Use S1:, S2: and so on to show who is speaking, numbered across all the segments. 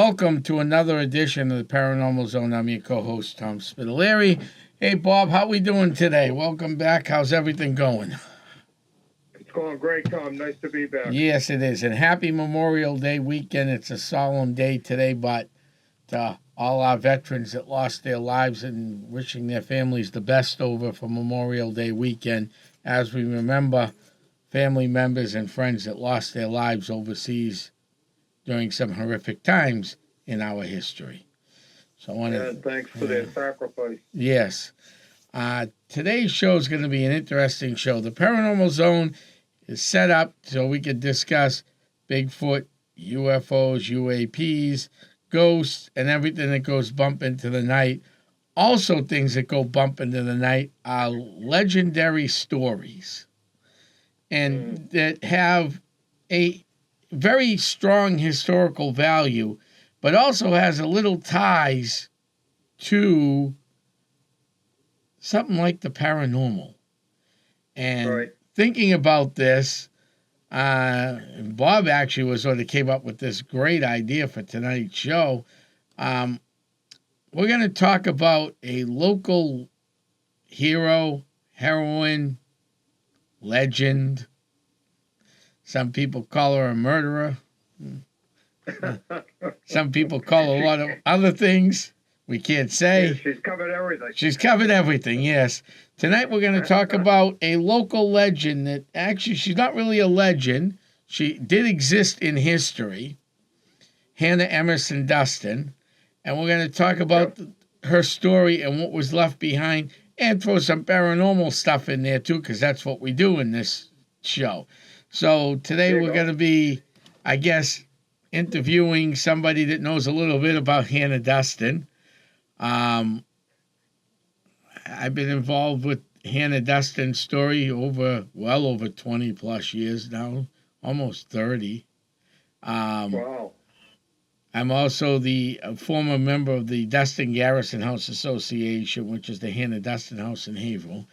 S1: welcome to another edition of the Paranormal Zone. I'm your co-host, Tom Spitalere. Hey, Bob, how we doing today? Welcome back. How's everything going?
S2: It's going great, Tom. Nice to be back.
S1: Yes, it is. And happy Memorial Day weekend. It's a solemn day today, but all our veterans that lost their lives and wishing their families the best over for Memorial Day weekend as we remember family members and friends that lost their lives overseas during some horrific times in our history. So I want to
S2: thanks for their sacrifice.
S1: Yes. Today's show is going to be an interesting show. The Paranormal Zone is set up so we can discuss Bigfoot, UFOs, UAPs, ghosts, and everything that goes bump into the night. Also, things that go bump into the night are legendary stories and that have a very strong historical value, but also has a little ties to something like the paranormal. And thinking about this, Bob actually was one that came up with this great idea for tonight's show. We're going to talk about a local hero, heroine, legend. Some people call her a murderer. Some people call her a lot of other things we can't say.
S2: Yeah, she's covered everything.
S1: She's covered everything, yes. Tonight we're going to talk about a local legend that actually, she's not really a legend. She did exist in history. Hannah Emerson Duston. And we're going to talk about her story and what was left behind and throw some paranormal stuff in there too, because that's what we do in this show. So today we're going to be, I guess, interviewing somebody that knows a little bit about Hannah Duston. I've been involved with Hannah Duston's story well over 20 plus years now, almost 30.
S2: Wow.
S1: I'm also the former member of the Duston Garrison House Association, which is the Hannah Duston House in Haverhill.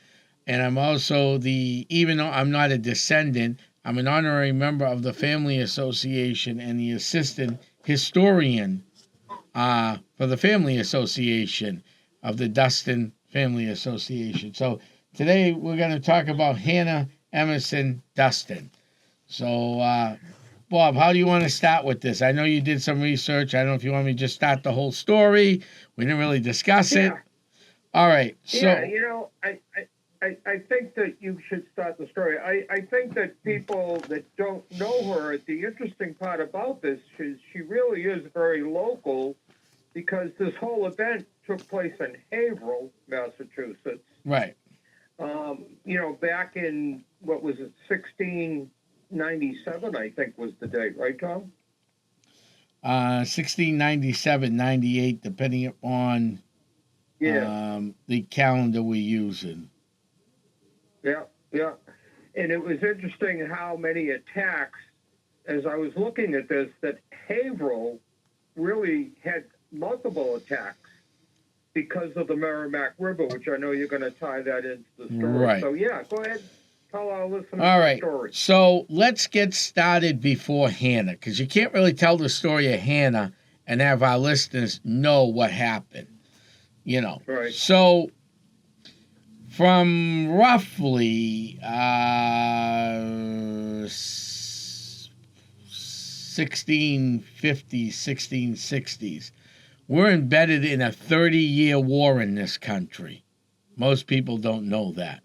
S1: And I'm also even though I'm not a descendant, I'm an honorary member of the Family Association and the assistant historian for the Family Association of the Duston Family Association. So today we're going to talk about Hannah Emerson Duston. So, Bob, how do you want to start with this? I know you did some research. I don't know if you want me to just start the whole story. We didn't really discuss it. All right. So,
S2: I think that you should start the story. I think that people that don't know her, the interesting part about this is she really is very local because this whole event took place in Haverhill, Massachusetts.
S1: Right.
S2: Back in, 1697, I think was the date, right, Tom?
S1: 1697, 98, depending upon the calendar we're using.
S2: Yeah. And it was interesting how many attacks, as I was looking at this, that Haverhill really had multiple attacks because of the Merrimack River, which I know you're going to tie that into the story.
S1: Right.
S2: So, go ahead. Tell our listeners the story.
S1: So let's get started before Hannah, because you can't really tell the story of Hannah and have our listeners know what happened.
S2: Right.
S1: So from roughly 1650s, 1660s, we're embedded in a 30-year war in this country. Most people don't know that.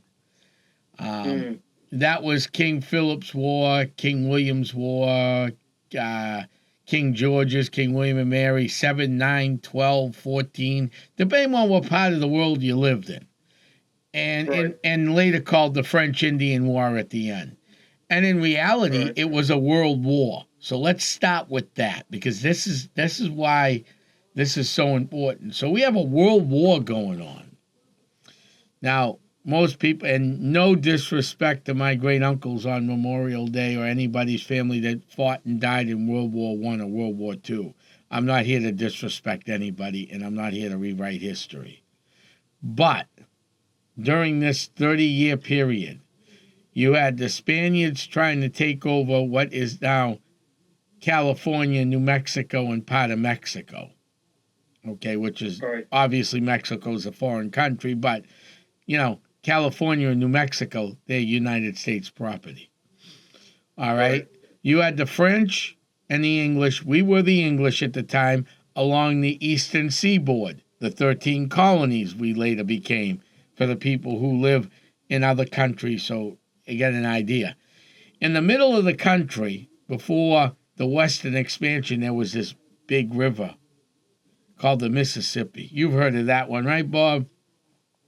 S1: That was King Philip's War, King William's War, King George's, King William and Mary, 7, 9, 12, 14, depending on what part of the world you lived in. And later called the French Indian War at the end. And in reality, it was a world war. So let's start with that, because this is why this is so important. So we have a world war going on. Now, most people, and no disrespect to my great uncles on Memorial Day or anybody's family that fought and died in World War I or World War II. I'm not here to disrespect anybody, and I'm not here to rewrite history. But during this 30-year period, you had the Spaniards trying to take over what is now California, New Mexico, and part of Mexico. Okay, which is
S2: Right.
S1: obviously Mexico's a foreign country, but, California and New Mexico, they're United States property. All right? You had the French and the English. We were the English at the time along the eastern seaboard, the 13 colonies we later became for the people who live in other countries, so you get an idea. In the middle of the country, before the western expansion, there was this big river called the Mississippi. You've heard of that one, right, Bob?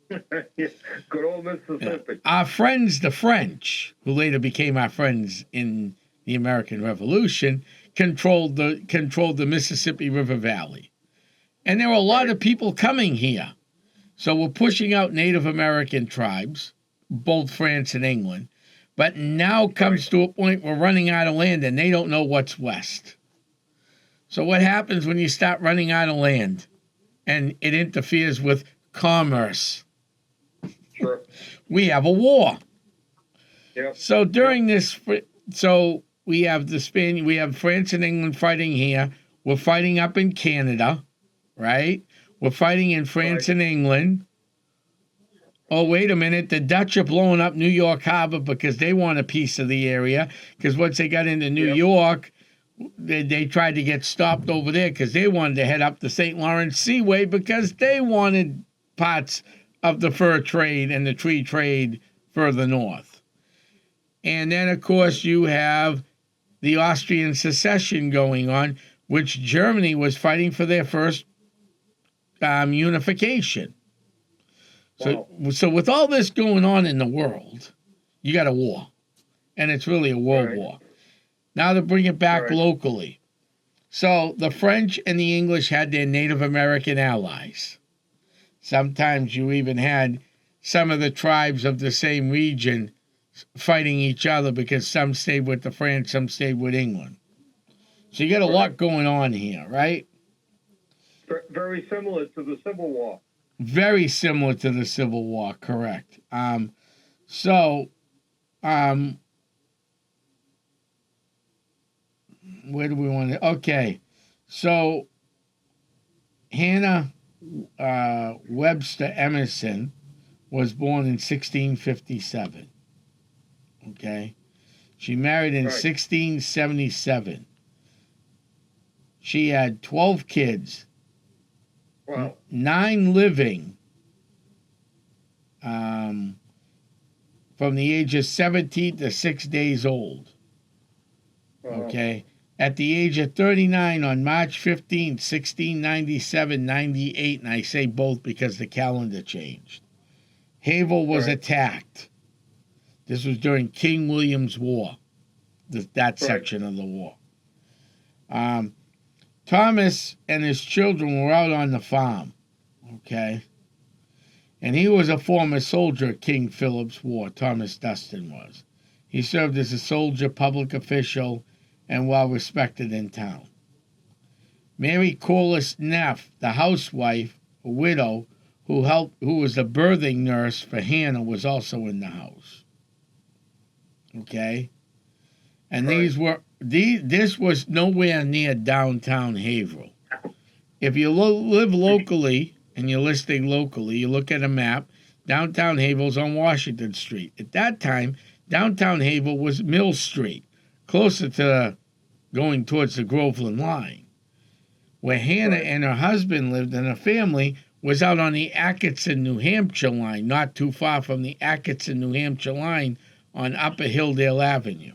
S2: Good old Mississippi.
S1: Our friends, the French, who later became our friends in the American Revolution, controlled the Mississippi River Valley. And there were a lot of people coming here. So we're pushing out Native American tribes, both France and England. But now comes to a point we're running out of land and they don't know what's west. So what happens when you start running out of land and it interferes with commerce?
S2: Sure.
S1: We have a war.
S2: Yep.
S1: So during this, so we have we have France and England fighting here. We're fighting up in Canada, right? We're fighting in France and England. Oh, wait a minute. The Dutch are blowing up New York Harbor because they want a piece of the area. Because once they got into New York, they tried to get stopped over there because they wanted to head up the St. Lawrence Seaway because they wanted parts of the fur trade and the tree trade further north. And then, of course, you have the Austrian secession going on, which Germany was fighting for their first unification.
S2: Wow.
S1: So with all this going on in the world, you got a war. And it's really a world
S2: Right.
S1: war. Now to bring it back
S2: Right.
S1: locally. So the French and the English had their Native American allies. Sometimes you even had some of the tribes of the same region fighting each other because some stayed with the French, some stayed with England. So you got a lot going on here, right?
S2: Very similar to the Civil War.
S1: Very similar to the Civil War, correct. Where do we want to? Okay, so Hannah Webster Emerson was born in 1657. Okay, she married in 1677. She had 12 kids.
S2: Wow.
S1: 9 living from the age of 17 to 6 days old.
S2: Wow.
S1: Okay. At the age of 39 on March 15, 1697, 98, and I say both because the calendar changed, Havel was attacked. This was during King William's War, that section of the war. Thomas and his children were out on the farm, okay? And he was a former soldier at King Philip's War, Thomas Duston was. He served as a soldier, public official, and well-respected in town. Mary Corliss Neff, the housewife, a widow, who was the birthing nurse for Hannah, was also in the house. Okay? And this was nowhere near downtown Haverhill. If you live locally and you're listing locally, you look at a map, downtown Haverhill's on Washington Street. At that time, downtown Haverhill was Mill Street, closer to going towards the Groveland line. Where Hannah and her husband lived and her family was out on the Atkinson, New Hampshire line, not too far from the Atkinson, New Hampshire line on Upper Hilldale Avenue.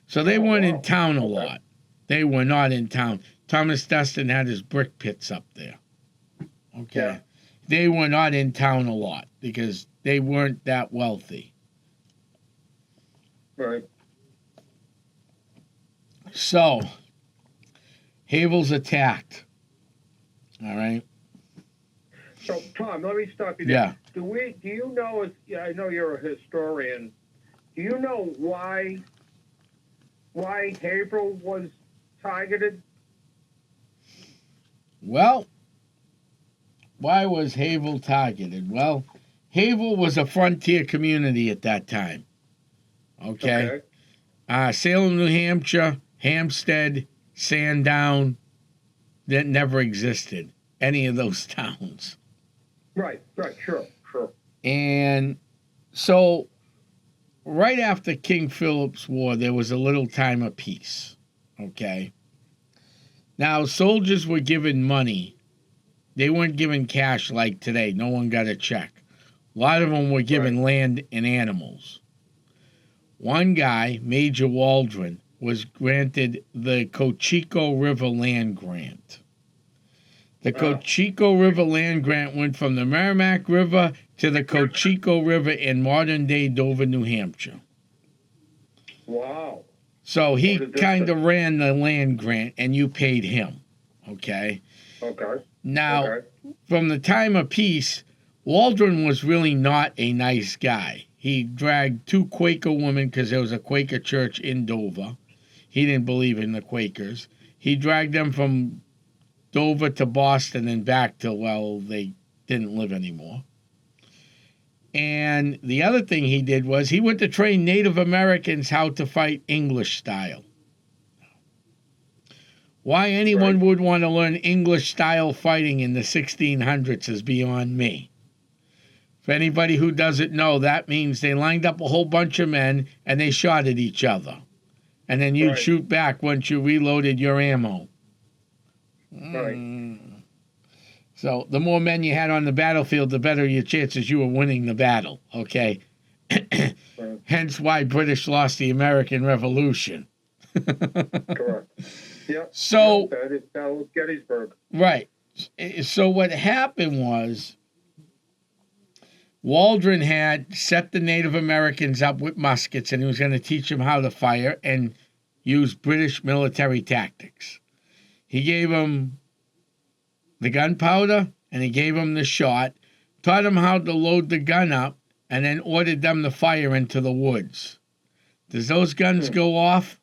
S1: So they weren't in town a lot. They were not in town. Thomas Duston had his brick pits up there. Okay. Yeah. They were not in town a lot because they weren't that wealthy.
S2: Right.
S1: So, Havel's attacked. All right.
S2: So, Tom, let me stop you there.
S1: Yeah.
S2: Do you know, I know you're a historian, do you know why Haverhill was targeted?
S1: Well, why was Haverhill targeted? Well, Haverhill was a frontier community at that time. Okay. Salem, New Hampshire, Hampstead, Sandown, that never existed, any of those towns.
S2: Right, sure.
S1: And so, right after King Philip's War, there was a little time of peace. Okay? Now, soldiers were given money. They weren't given cash like today. No one got a check. A lot of them were given land and animals. One guy, Major Waldron, was granted the Cocheco River land grant. The Cocheco River land grant went from the Merrimack River to the Cocheco River in modern-day Dover, New Hampshire.
S2: Wow.
S1: So he kind of ran the land grant, and you paid him, okay?
S2: Okay.
S1: Now, from the time of peace, Waldron was really not a nice guy. He dragged 2 Quaker women because there was a Quaker church in Dover. He didn't believe in the Quakers. He dragged them from Dover to Boston and back till, well, they didn't live anymore. And the other thing he did was he went to train Native Americans how to fight English style. Why anyone would want to learn English style fighting in the 1600s is beyond me. For anybody who doesn't know, that means they lined up a whole bunch of men and they shot at each other. And then you'd shoot back once you reloaded your ammo. So the more men you had on the battlefield, the better your chances you were winning the battle, okay? Hence why British lost the American Revolution.
S2: Correct. Yep.
S1: So,
S2: that was Gettysburg.
S1: Right. So what happened was Waldron had set the Native Americans up with muskets, and he was going to teach them how to fire and use British military tactics. He gave them the gunpowder, and he gave them the shot, taught them how to load the gun up, and then ordered them to fire into the woods. Does those guns go off?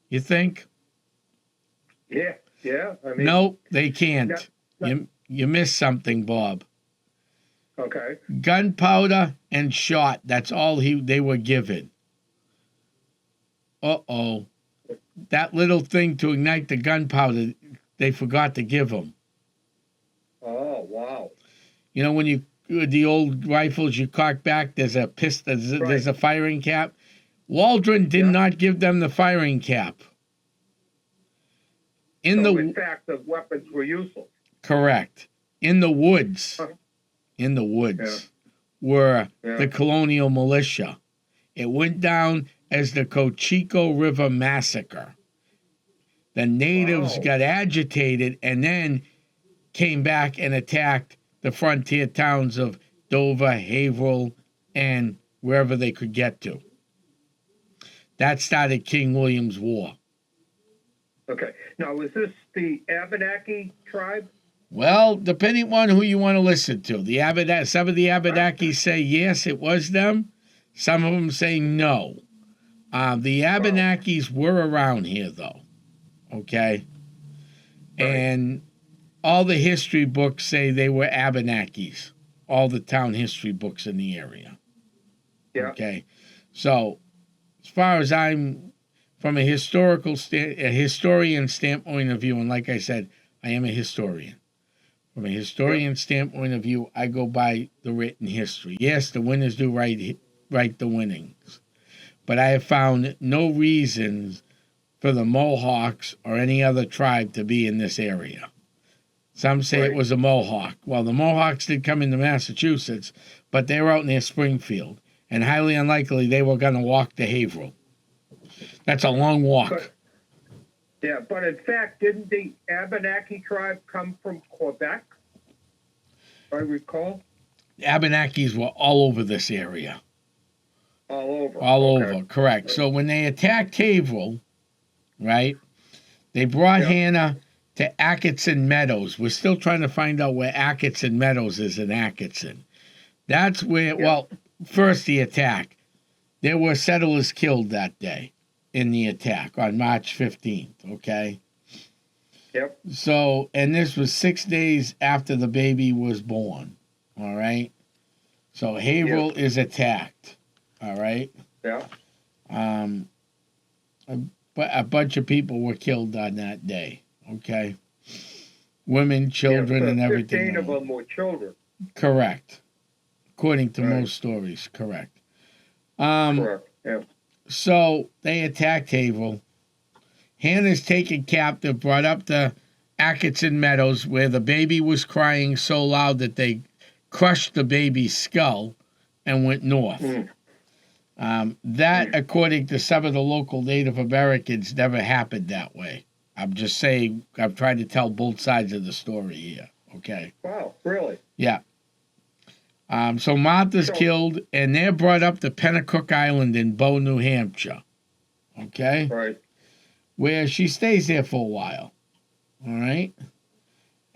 S1: You think?
S2: Yeah. I mean,
S1: no, they can't. You missed something, Bob.
S2: Okay.
S1: Gunpowder and shot. That's all they were given. Uh-oh. That little thing to ignite the gunpowder, they forgot to give them.
S2: Oh, wow.
S1: You know, when the old rifles you cock back, there's a pistol, there's a firing cap. Waldron did not give them the firing cap.
S2: In fact, the weapons were useless.
S1: Correct. In the woods. Were the colonial militia. It went down as the Cocheco River Massacre. The natives got agitated and then came back and attacked the frontier towns of Dover, Haverhill, and wherever they could get to. That started King William's War.
S2: Okay. Now, was this the Abenaki tribe?
S1: Well, depending on who you want to listen to. Some of the Abenakis say yes, it was them. Some of them say no. The Abenakis were around here, though. Okay? And all the history books say they were Abenakis. All the town history books in the area.
S2: Yeah.
S1: Okay? So, as far as I'm from a historian standpoint of view, and like I said, I am a historian. From a historian standpoint of view, I go by the written history. Yes, the winners do write the winnings. But I have found no reasons for the Mohawks or any other tribe to be in this area. Some say it was a Mohawk. Well, the Mohawks did come into Massachusetts, but they were out near Springfield. And highly unlikely they were going to walk to Haverhill. That's a long walk.
S2: But in fact, didn't the Abenaki tribe come from Quebec, if I recall?
S1: The Abenakis were all over this area.
S2: All
S1: over, correct. So when they attacked Haverhill, right, they brought Hannah to Atkinson Meadows. We're still trying to find out where Atkinson Meadows is in Atkinson. That's where, first the attack. There were settlers killed that day in the attack on March 15th, okay?
S2: Yep.
S1: So, and this was 6 days after the baby was born, all right? So Haverhill is attacked, all right?
S2: Yeah.
S1: But a bunch of people were killed on that day. Okay, women, children,
S2: so
S1: and everything.
S2: 15 of them were children.
S1: Correct, according to
S2: Right.
S1: most stories. Correct.
S2: Correct. Yeah.
S1: So they attacked Haverhill. Hannah's taken captive, brought up to Atkinson Meadows, where the baby was crying so loud that they crushed the baby's skull and went north. That, according to some of the local Native Americans, never happened that way. I'm just saying, I'm trying to tell both sides of the story here. Okay.
S2: Wow, really?
S1: Yeah. So Martha's killed, and they're brought up to Pennacook Island in Bow, New Hampshire. Okay?
S2: Right.
S1: Where she stays there for a while. All right?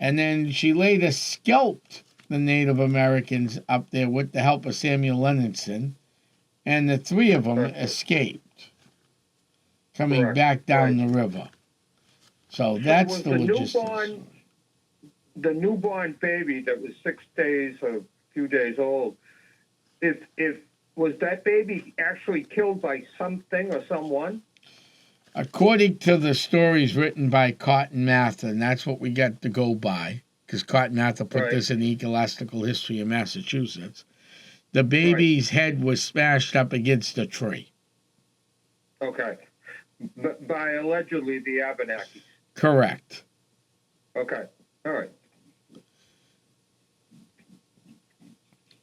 S1: And then she later scalped the Native Americans up there with the help of Samuel Leninson, and the three of them escaped, coming back down the river. So that's the logistics.
S2: The newborn baby that was 6 days or a few days old, if was that baby actually killed by something or someone?
S1: According to the stories written by Cotton Mather, and that's what we got to go by, because Cotton Mather put this in the Ecclesiastical History of Massachusetts, the baby's head was smashed up against a tree.
S2: Okay. By allegedly the Abenakis.
S1: Correct.
S2: Okay. All right.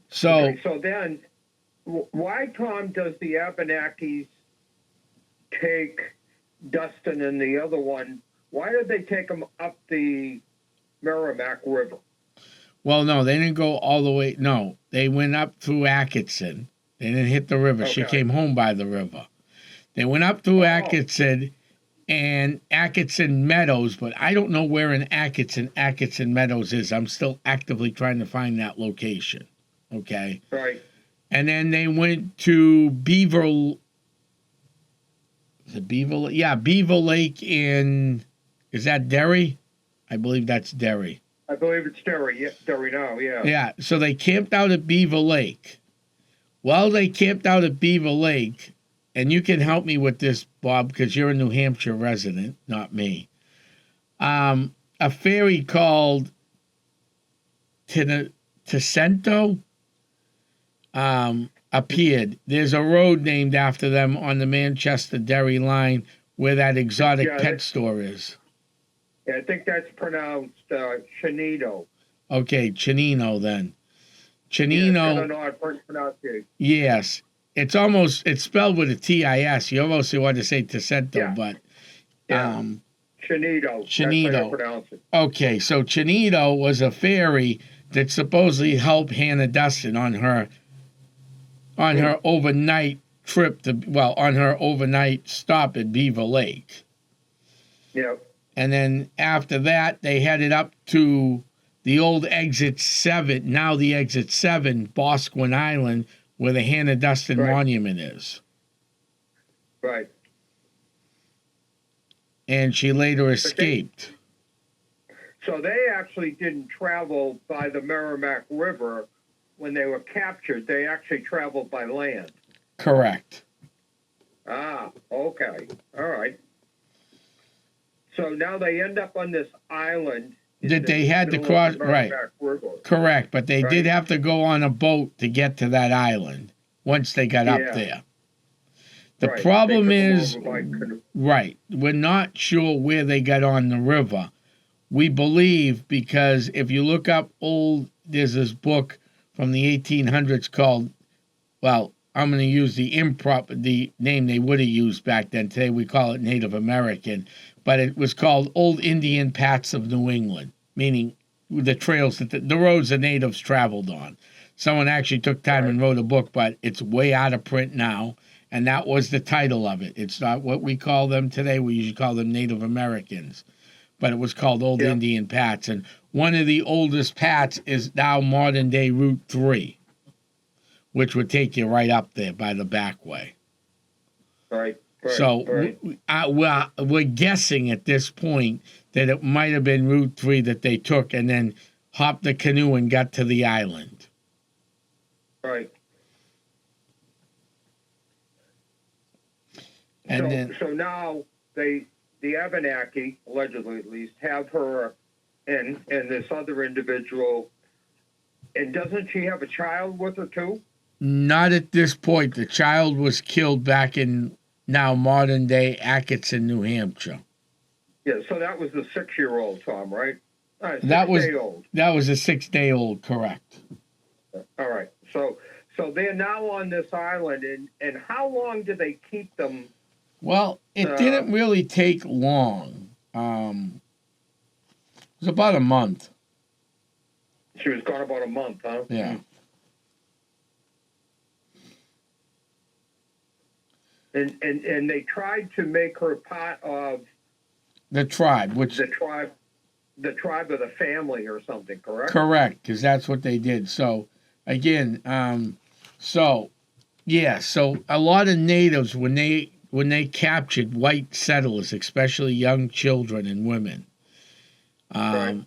S1: So
S2: then, why, Tom, does the Abenakis take Duston and the other one? Why did they take them up the Merrimack River?
S1: Well, no, they didn't go all the way. No, they went up through Atkinson. They didn't hit the river. She came home by the river. They went up through Atkinson and Atkinson Meadows, but I don't know where in Atkinson Meadows is. I'm still actively trying to find that location. Okay.
S2: Right.
S1: And then they went to Beaver. Is it Beaver? Yeah, Beaver Lake in. Is that Derry? I believe that's Derry.
S2: I believe it's Derry. Yeah, Derry now. Yeah.
S1: Yeah. So they camped out at Beaver Lake. While they camped out at Beaver Lake, and you can help me with this, Bob, because you're a New Hampshire resident, not me. A ferry called Ticento appeared. There's a road named after them on the Manchester-Derry line where that exotic pet store is.
S2: Yeah, I think that's pronounced Chinito.
S1: Okay, Chinino then. Chinino.
S2: Yeah, it's got an odd pronunciation.
S1: Yes. It's spelled with a T-I-S. You almost want to say Ticento, but...
S2: Chinito.
S1: Chinito. Okay, so Chinito was a ferry that supposedly helped Hannah Duston on her overnight trip on her overnight stop at Beaver Lake.
S2: Yep.
S1: And then after that, they headed up to the old Exit 7, now the Exit 7, Boscawen Island, where the Hannah Duston Monument is.
S2: Right.
S1: And she later escaped.
S2: So they actually didn't travel by the Merrimack River when they were captured. They actually traveled by land.
S1: Correct.
S2: Ah, okay. All right. So now they end up on this island.
S1: That they had to cross, right.
S2: River.
S1: Correct, but they did have to go on a boat to get to that island once they got up there. The problem is, we're not sure where they got on the river. We believe, because if you look up there's this book from the 1800s called, well, I'm going to use the name they would have used back then. Today we call it Native American, but it was called Old Indian Paths of New England, meaning the trails that the roads the natives traveled on. Someone actually took time and wrote a book, but it's way out of print now, and that was the title of it. It's not what we call them today. We usually call them Native Americans, but it was called Old Indian Paths, and one of the oldest paths is now modern-day Route 3, which would take you right up there by the back way.
S2: Right.
S1: So we're guessing at this point that it might have been Route 3 that they took and then hopped the canoe and got to the island.
S2: Right. So now the Abenaki, allegedly at least, have her and this other individual. And doesn't she have a child with her too?
S1: Not at this point. The child was killed back in now modern day Atkinson, New Hampshire.
S2: Yeah, so that was the 6-year-old, Tom, right?
S1: That was
S2: 6-day-old.
S1: That was a 6-day-old, correct?
S2: All right. So they're now on this island, and how long did they keep them?
S1: Well, it didn't really take long. It was about a month.
S2: She was gone about a month, huh?
S1: Yeah.
S2: And they tried to make her part of
S1: The tribe,
S2: the tribe of the family or something, correct?
S1: Correct, because that's what they did. So, again, so a lot of natives, when they captured white settlers, especially young children and women,
S2: Right.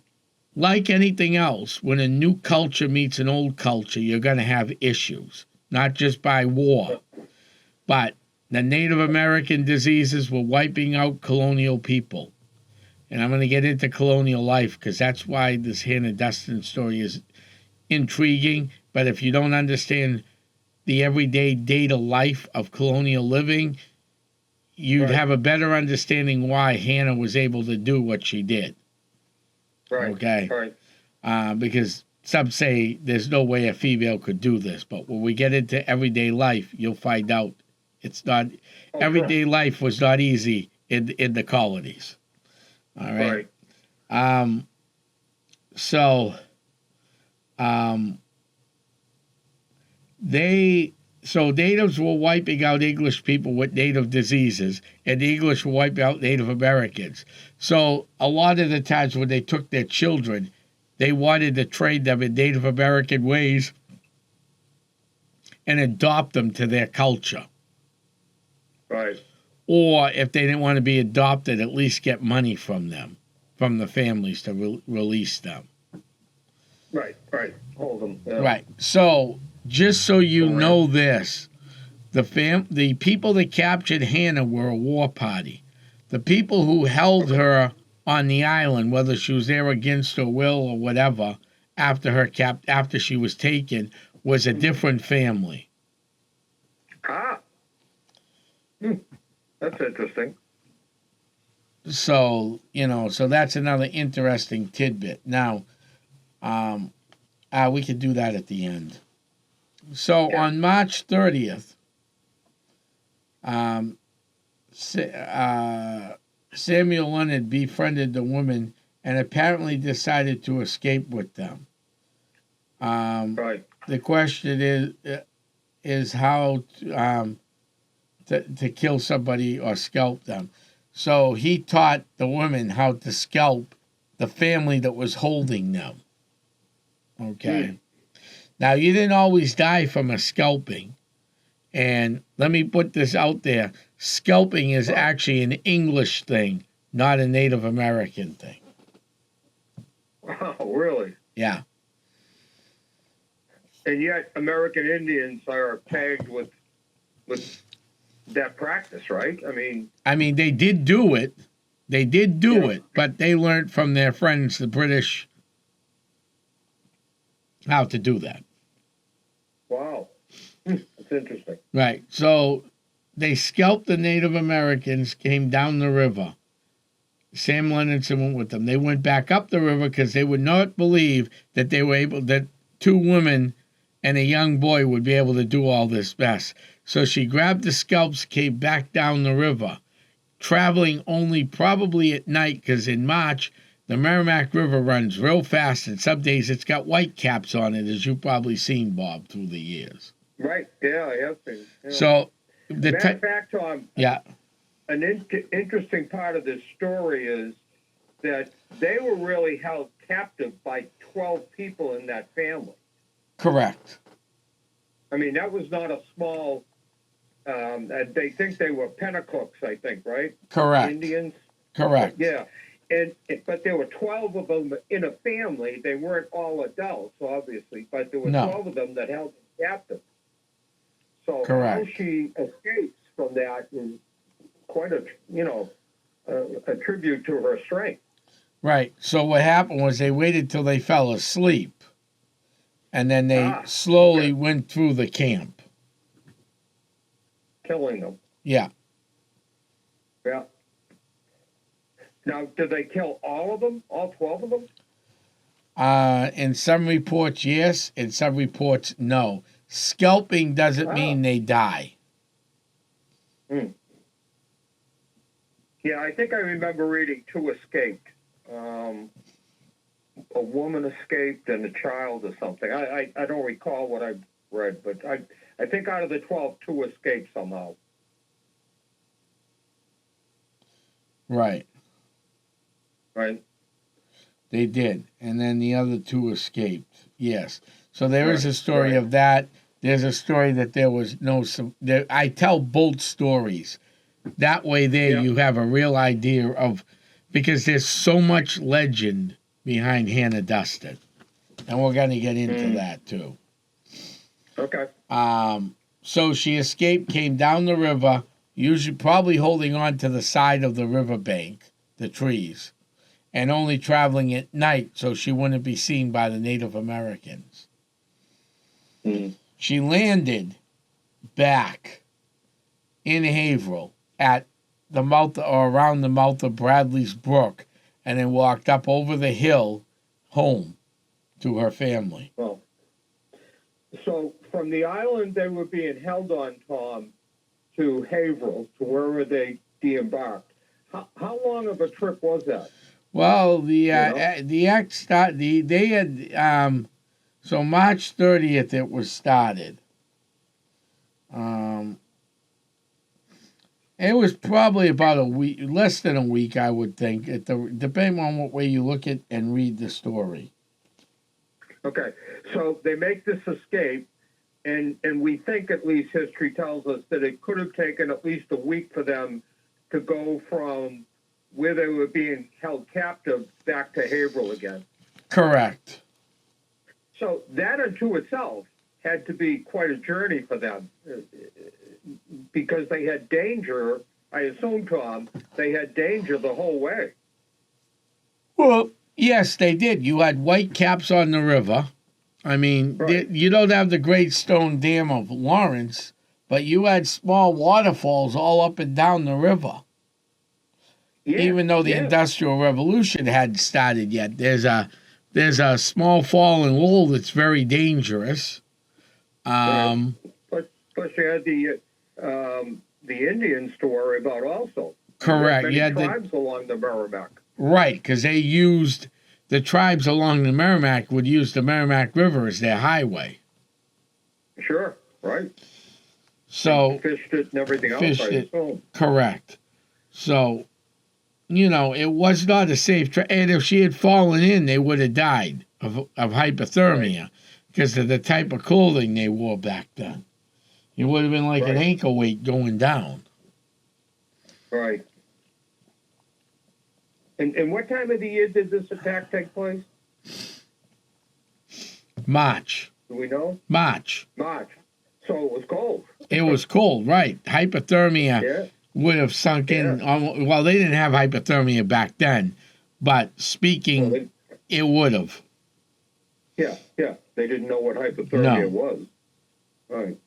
S1: like anything else, when a new culture meets an old culture, you're going to have issues, not just by war, but the Native American diseases were wiping out colonial people. And I'm going to get into colonial life because that's why this Hannah Duston story is intriguing. But if you don't understand the everyday data life of colonial living, you'd have a better understanding why Hannah was able to do what she did.
S2: Right.
S1: Okay.
S2: Right.
S1: Because some say there's no way a female could do this, but when we get into everyday life, you'll find out it's not. Everyday life was not easy in the colonies. All right. So natives were wiping out English people with native diseases, and the English were wiping out Native Americans. So a lot of the times when they took their children, they wanted to train them in Native American ways and adopt them to their culture.
S2: Right.
S1: Or if they didn't want to be adopted, at least get money from them, from the families to release them.
S2: Right. Hold them. Yeah.
S1: Right. So just so you know this, the people that captured Hannah were a war party. The people who held her on the island, whether she was there against her will or whatever, after she was taken, was a different family.
S2: Ah. That's interesting.
S1: So, so that's another interesting tidbit. Now, we could do that at the end. So on March 30th, Samuel Leonard befriended the women and apparently decided to escape with them.
S2: Right.
S1: The question is how to kill somebody or scalp them. So he taught the women how to scalp the family that was holding them. Okay. Now, you didn't always die from a scalping. And let me put this out there. Scalping is actually an English thing, not a Native American thing.
S2: Wow, really?
S1: Yeah.
S2: And yet American Indians are tagged with that practice, right? I mean,
S1: they did do it. They did do it, but they learned from their friends, the British, how to do that.
S2: Wow. That's interesting.
S1: Right. So they scalped the Native Americans, came down the river. Sam Leonardson went with them. They went back up the river because they would not believe that that 2 women and a young boy would be able to do all this mess. So she grabbed the scalps, came back down the river, traveling only probably at night because in March, the Merrimack River runs real fast, and some days it's got white caps on it, as you've probably seen, Bob, through the years.
S2: Right. Yeah, I have seen. Yeah.
S1: So,
S2: matter of fact, Tom, an interesting part of this story is that they were really held captive by 12 people in that family.
S1: Correct.
S2: I mean, that was not a small. They think they were Penacooks, I think, right?
S1: Correct.
S2: Indians.
S1: Correct.
S2: Yeah. But there were 12 of them in a family. They weren't all adults, obviously, but there were 12 of them that held them captive. So
S1: Correct.
S2: how she escapes from that is quite a, a tribute to her strength.
S1: Right. So what happened was they waited till they fell asleep, and then they slowly went through the camp,
S2: killing them.
S1: Yeah.
S2: Yeah. Now, did they kill all of them? All 12 of them?
S1: In some reports, yes. In some reports, no. Scalping doesn't mean they die.
S2: Hmm. Yeah, I think I remember reading 2 escaped. A woman escaped and a child or something. I don't recall what I read, but I think out of the 12, 2 escaped somehow.
S1: Right.
S2: Right.
S1: They did. And then the other 2 escaped. Yes. So there is a story of that. There's a story that there was no... I tell both stories. That way there you have a real idea of... Because there's so much legend behind Hannah Duston. And we're going to get into that too.
S2: Okay.
S1: So she escaped, came down the river, usually probably holding on to the side of the riverbank, the trees, and only traveling at night so she wouldn't be seen by the Native Americans. She landed back in Haverhill at the mouth or around the mouth of Bradley's Brook, and then walked up over the hill home to her family.
S2: Well, so from the island they were being held on, Tom, to Haverhill, to wherever they de-embarked. How long of a trip was that?
S1: Well, they had so March 30th it was started. It was probably about a week, less than a week, I would think, depending on what way you look at and read the story.
S2: Okay, so they make this escape, and we think, at least history tells us, that it could have taken at least a week for them to go from where they were being held captive back to Haverhill again.
S1: Correct.
S2: So that unto itself had to be quite a journey for them, because they had danger. I assume, Tom, they had danger the whole way.
S1: Well, yes, they did. You had white caps on the river. I mean, you don't have the Great Stone Dam of Lawrence, but you had small waterfalls all up and down the river. Yeah, even though the Industrial Revolution hadn't started yet, there's a small fall in Lowell that's very dangerous.
S2: Plus, you had the Indians to worry about also.
S1: Correct.
S2: You had tribes along the Merrimack.
S1: Right, because they used the tribes along the Merrimack would use the Merrimack River as their highway.
S2: Sure. Right.
S1: So
S2: they fished it and everything else.
S1: Correct. So, it was not a safe and if she had fallen in, they would have died of hypothermia because of the type of clothing they wore back then. It would have been like an ankle weight going down.
S2: Right. And what time of the year did this attack take place?
S1: March.
S2: Do we know?
S1: March.
S2: So it was cold.
S1: It was cold, right. Hypothermia would have sunk in. Well, they didn't have hypothermia back then, but speaking, it would have.
S2: Yeah. They didn't know what hypothermia was. Right.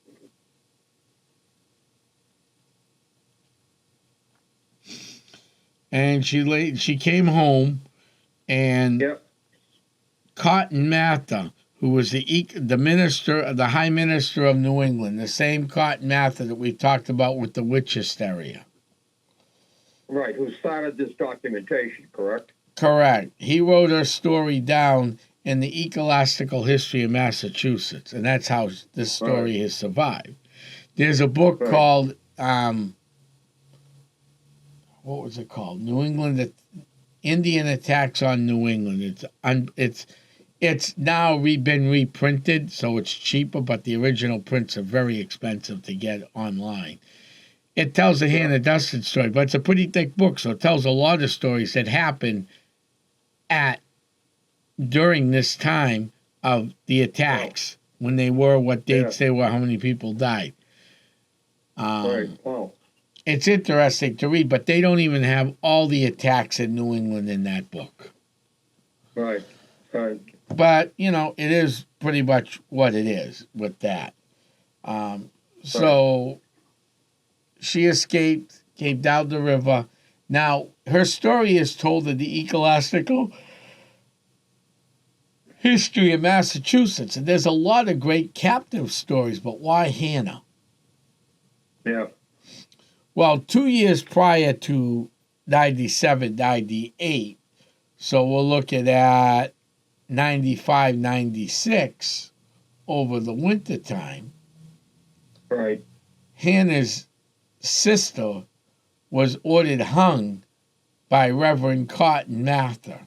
S1: And she came home, and Cotton Mather, who was the minister, the High Minister of New England, the same Cotton Mather that we talked about with the witch hysteria.
S2: Right, who started this documentation, correct?
S1: Correct. He wrote her story down in the Ecclesiastical History of Massachusetts, and that's how this story has survived. There's a book called, what was it called? New England, Indian Attacks on New England. It's now been reprinted, so it's cheaper, but the original prints are very expensive to get online. It tells the Hannah Duston story, but it's a pretty thick book, so it tells a lot of stories that happened during this time of the attacks, when they were, what dates they were, how many people died. it's interesting to read, but they don't even have all the attacks in New England in that book.
S2: Right. Right.
S1: But, it is pretty much what it is with that. So she escaped, came down the river. Now, her story is told in the Ecclesiastical History of Massachusetts, and there's a lot of great captive stories, but why Hannah?
S2: Yeah.
S1: Well, 2 years prior to 97, 98, so we'll look at 95, 96 over the winter time.
S2: Right.
S1: Hannah's sister was ordered hung by Reverend Cotton Mather.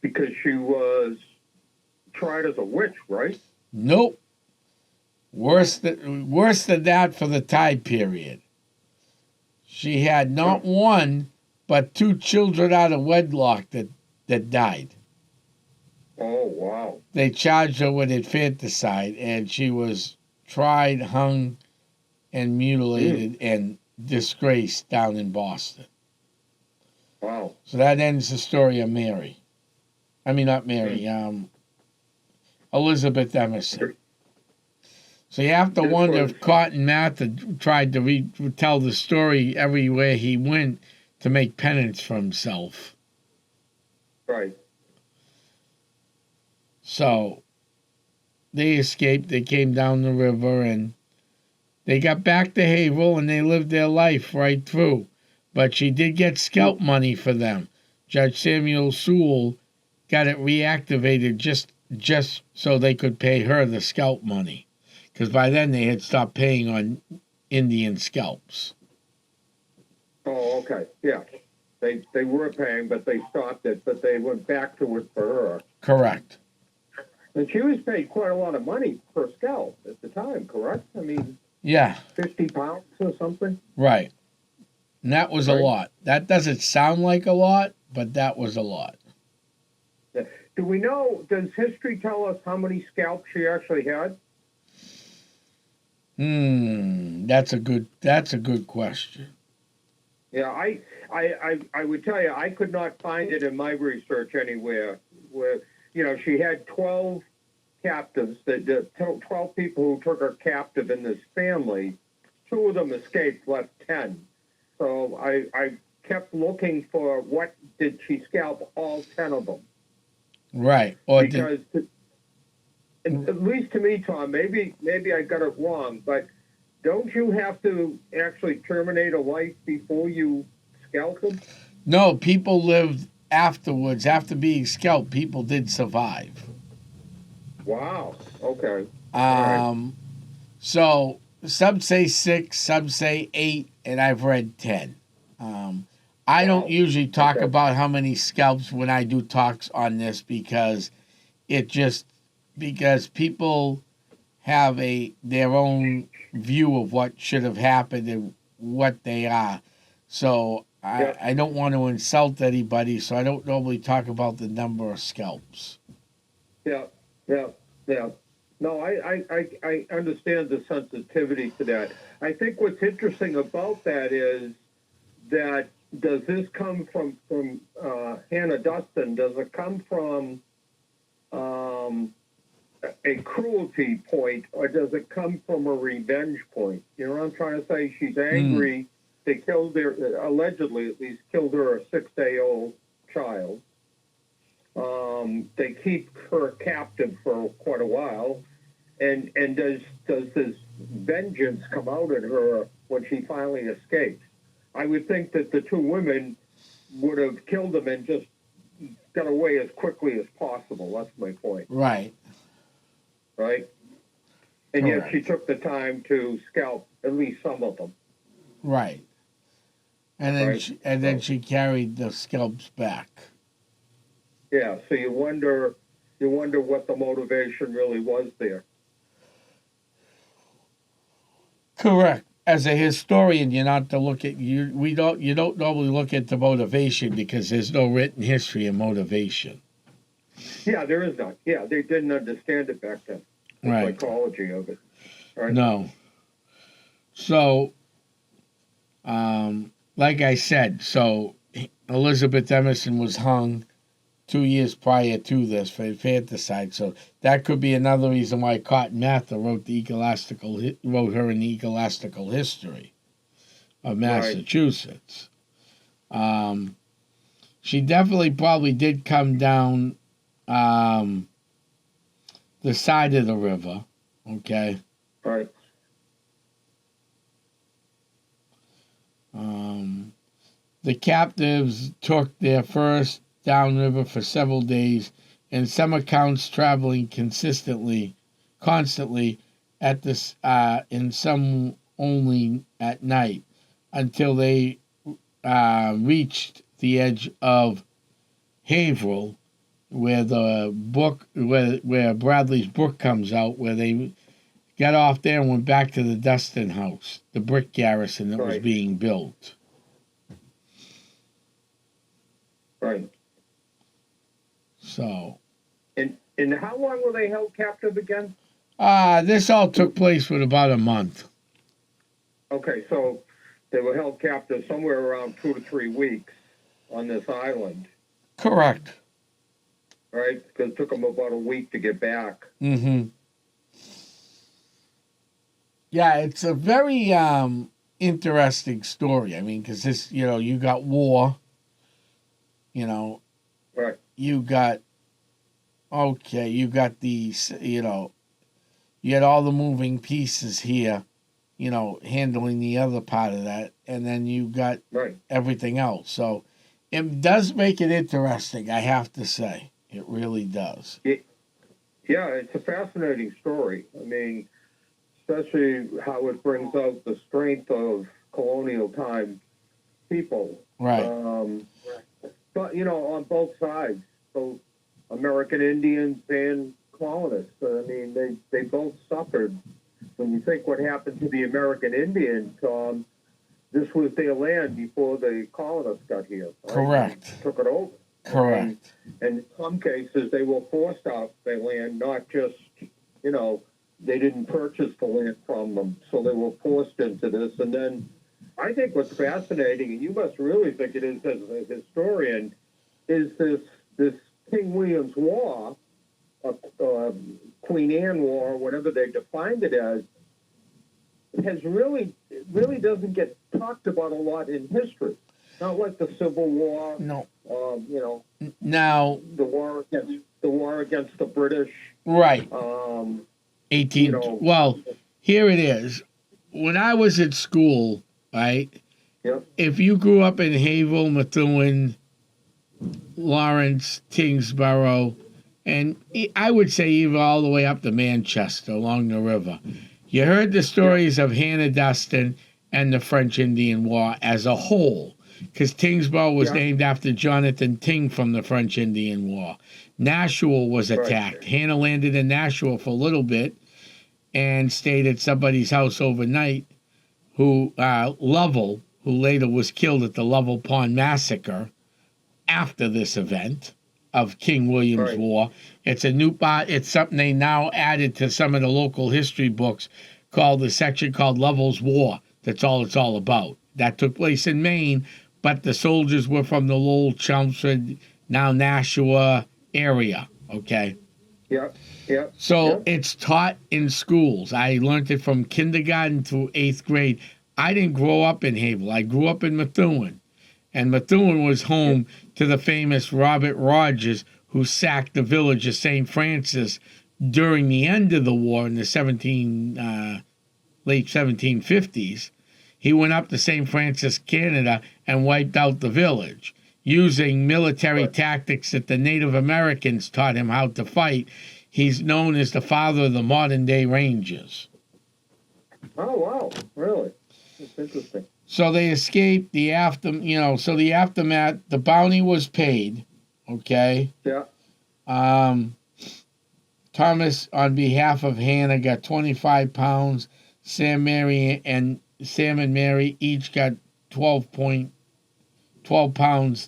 S2: Because she was tried as a witch, right?
S1: Nope. Worse than that for the time period. She had not one, but 2 children out of wedlock that died.
S2: Oh, wow.
S1: They charged her with infanticide, and she was tried, hung, and mutilated and disgraced down in Boston.
S2: Wow.
S1: So that ends the story of Mary. I mean, not Mary, Elizabeth Emerson. So you have to wonder if Cotton Mather tried to retell the story everywhere he went to make penance for himself.
S2: Right.
S1: So they escaped. They came down the river and they got back to Haverhill and they lived their life right through. But she did get scalp money for them. Judge Samuel Sewell got it reactivated just so they could pay her the scalp money. Because by then they had stopped paying on Indian scalps.
S2: Oh, okay. Yeah. They were paying, but they stopped it, but they went back to it for her.
S1: Correct.
S2: And she was paid quite a lot of money per scalp at the time, correct? I mean,
S1: yeah,
S2: 50 pounds or something?
S1: Right. And that was a lot. That doesn't sound like a lot, but that was a lot.
S2: Yeah. Do we know, does history tell us how many scalps she actually had?
S1: That's a good question.
S2: Yeah, I would tell you, I could not find it in my research anywhere where, she had 12 captives, 12 people who took her captive in this family. 2 of them escaped, left 10. So I kept looking for what did she scalp all 10 of them.
S1: Right.
S2: Because at least to me, Tom, maybe I got it wrong, but don't you have to actually terminate a life before you scalp them?
S1: No, people lived afterwards. After being scalped, people did survive.
S2: Wow. Okay.
S1: So some say 6, some say 8, and I've read 10. I don't usually talk about how many scalps when I do talks on this because people have their own view of what should have happened and what they are. So I don't want to insult anybody, so I don't normally talk about the number of scalps.
S2: Yeah. No, I understand the sensitivity to that. I think what's interesting about that is that does this come from Hannah Duston? Does it come from a cruelty point, or does it come from a revenge point? You know what I'm trying to say? She's angry. They killed her, allegedly at least, killed her a 6-day-old child. They keep her captive for quite a while. And does this vengeance come out at her when she finally escapes? I would think that the 2 women would have killed him and just got away as quickly as possible. That's my point.
S1: Right.
S2: Right? And
S1: Correct.
S2: yet she took the time to scalp at least some of them.
S1: Right. And then she carried the scalps back.
S2: Yeah, so you wonder what the motivation really was there.
S1: Correct. As a historian, you're not to look at you. You don't normally look at the motivation because there's no written history of motivation.
S2: Yeah, there is not. Yeah, they didn't understand it back then. The psychology of it. Right?
S1: No. So Like I said, so Elizabeth Emerson was hung 2 years prior to this for infanticide. So that could be another reason why Cotton Mather wrote her in the Ecological History of Massachusetts. She definitely probably did come down the side of the river. Okay.
S2: Right.
S1: The captives took their first downriver for several days, and some accounts traveling constantly at this, and some only at night, until they reached the edge of Haverhill, where where Bradley's book comes out, where they got off there and went back to the Duston house, the brick garrison that was being built.
S2: Right.
S1: So.
S2: And how long were they held captive again?
S1: This all took place with about a month.
S2: Okay, so they were held captive somewhere around 2 to 3 weeks on this island.
S1: Correct.
S2: Right? Because it took them about a week to get back.
S1: Mm-hmm. Yeah, it's a very interesting story. I mean, because this, you got war.
S2: Right.
S1: You got these, you had all the moving pieces here, handling the other part of that, and then you got everything else. So it does make it interesting, I have to say. It really does.
S2: Yeah, it's a fascinating story. I mean, especially how it brings out the strength of colonial time people.
S1: Right.
S2: But, on both sides, both American Indians and colonists. I mean, they both suffered. When you think what happened to the American Indians, this was their land before the colonists got here. Right?
S1: Correct.
S2: And took it over.
S1: Correct.
S2: And in some cases, they were forced off their land, not just, they didn't purchase the land from them. So they were forced into this. And then I think what's fascinating, and you must really think it is as a historian, is this King William's War, Queen Anne War, whatever they defined it as, really doesn't get talked about a lot in history. Not like the Civil War.
S1: No.
S2: Now the war against the British.
S1: Right. 18. Well, here it is. When I was at school, right?
S2: Yep.
S1: If you grew up in Haverhill, Methuen, Lawrence, Tingsboro, and I would say even all the way up to Manchester along the river, you heard the stories of Hannah Duston and the French Indian War as a whole, because Tingsboro was named after Jonathan Ting from the French Indian War. Nashua was attacked. Hannah landed in Nashua for a little bit and stayed at somebody's house overnight, who Lovell, who later was killed at the Lovell Pond Massacre after this event of King William's War. It's a new part. It's something they now added to some of the local history books, called the section called Lovell's War. That's all it's all about. That took place in Maine, but the soldiers were from the Lowell, Chelmsford, now Nashua area. Okay.
S2: Yeah.
S1: So it's taught in schools. I learned it from kindergarten through 8th grade. I didn't grow up in Haverhill. I grew up in Methuen. And Methuen was home to the famous Robert Rogers, who sacked the village of St. Francis during the end of the war in the late 1750s. He went up to St. Francis, Canada, and wiped out the village, using military tactics that the Native Americans taught him how to fight. He's known as the father of the modern-day Rangers.
S2: Oh, wow. Really? That's interesting.
S1: So they escaped the aftermath. The bounty was paid, okay?
S2: Yeah.
S1: Thomas, on behalf of Hannah, got 25 pounds. Sam and Mary each got 12 pounds,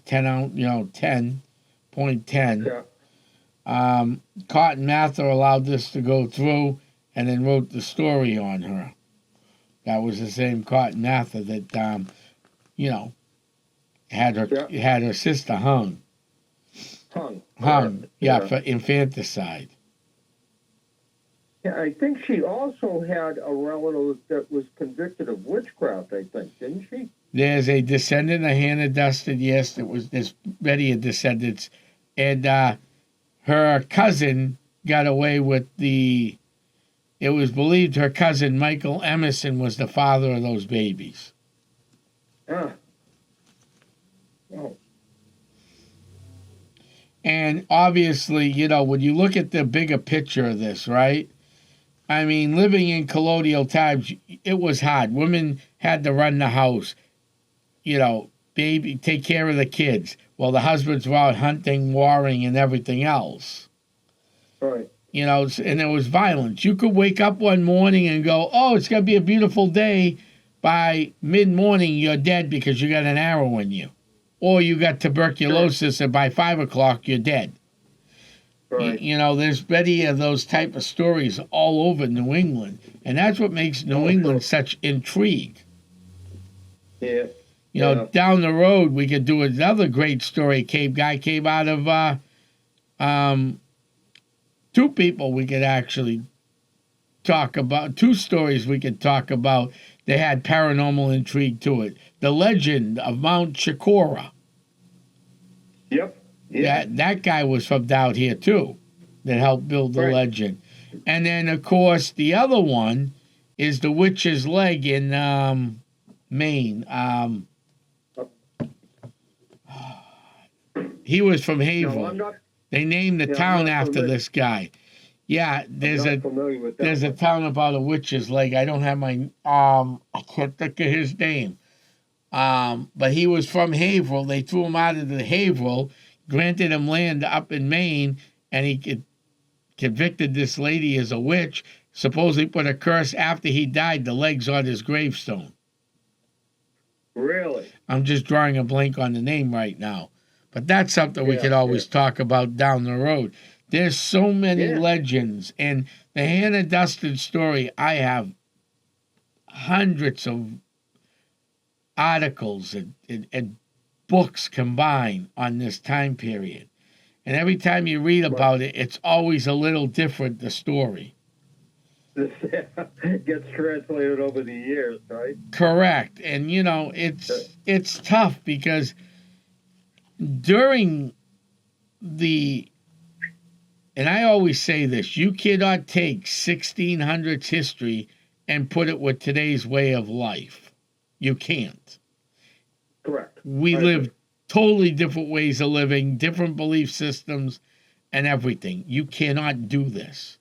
S1: 10 ounce, 10.10.
S2: Yeah.
S1: Cotton Mather allowed this to go through and then wrote the story on her. That was the same Cotton Mather that you know, had her sister hung.
S2: Hung.
S1: Yeah, for infanticide.
S2: Yeah, I think she also had a relative that was convicted of witchcraft, I think, didn't she?
S1: There's a descendant of Hannah Duston, yes, there's many descendants. And her cousin got away with it was believed her cousin Michael Emerson was the father of those babies.
S2: Ah. Oh.
S1: And obviously, when you look at the bigger picture of this, right? I mean, living in colonial times, it was hard. Women had to run the house, take care of the kids, while the husbands were out hunting, warring, and everything else.
S2: Right.
S1: And there was violence. You could wake up one morning and go, oh, it's going to be a beautiful day. By mid-morning, you're dead because you got an arrow in you. Or you got tuberculosis, and by 5 o'clock, you're dead.
S2: Right.
S1: There's many of those type of stories all over New England. And that's what makes New England such intrigue.
S2: Yeah.
S1: Down the road, we could do another great story. Guy came out of two people we could actually talk about. Two stories we could talk about. They had paranormal intrigue to it. The legend of Mount Chikora.
S2: Yep. Yeah.
S1: That guy was from down here, too, that helped build the legend. And then, of course, the other one is the Witch's Leg in Maine. He was from Haverhill.
S2: No,
S1: they named the town after this guy. Yeah, there's a town about a Witch's Leg. I don't have my I can't think of his name. But he was from Haverhill. They threw him out of the Haverhill, granted him land up in Maine, and he convicted this lady as a witch. Supposedly put a curse after he died. The legs on his gravestone.
S2: Really?
S1: I'm just drawing a blank on the name right now. But that's something we could always talk about down the road. There's so many legends. And the Hannah Duston story, I have hundreds of articles and books combined on this time period. And every time you read about it, it's always a little different, the story.
S2: It gets translated over the years, right?
S1: Correct. And, it's tough because during and I always say this, you cannot take 1600s history and put it with today's way of life. You can't.
S2: Correct.
S1: We live totally different ways of living, different belief systems, and everything. You cannot do this.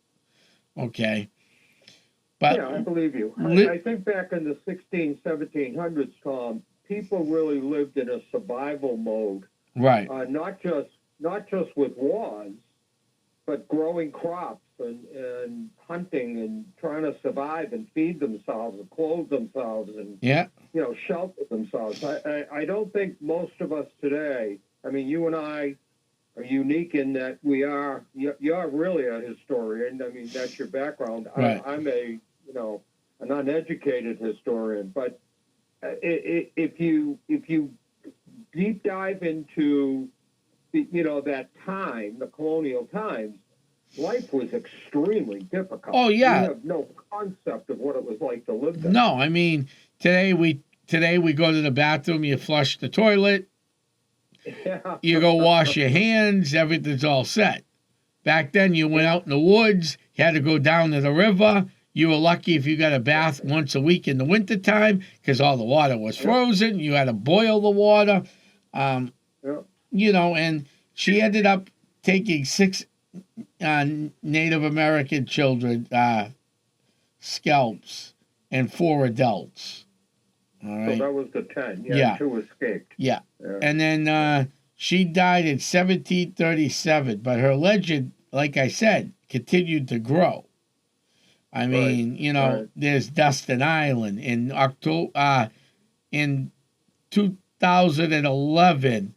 S1: Okay? But
S2: I believe you. I think back in the 1700s, Tom, people really lived in a survival mode.
S1: Right.
S2: Not just with wars, but growing crops and hunting and trying to survive and feed themselves and clothe themselves and shelter themselves. I don't think most of us today. I mean, you and I are unique in that you're really a historian. I mean, that's your background.
S1: Right.
S2: I'm an uneducated historian, but if you deep dive into that time, the colonial times, life was extremely difficult.
S1: Oh yeah,
S2: you have no concept of what it was like to live there.
S1: No, I mean today we go to the bathroom, you flush the toilet, you go wash your hands, everything's all set. Back then, you went out in the woods, you had to go down to the river. You were lucky if you got a bath once a week in the wintertime because all the water was frozen. You had to boil the water. And she ended up taking 6 Native American children, scalps, and 4 adults. All right.
S2: So that was the 10. Yeah. 2 escaped.
S1: Yeah. And then she died in 1737, but her legend, like I said, continued to grow. I mean, there's Duston Island in October, in 2011.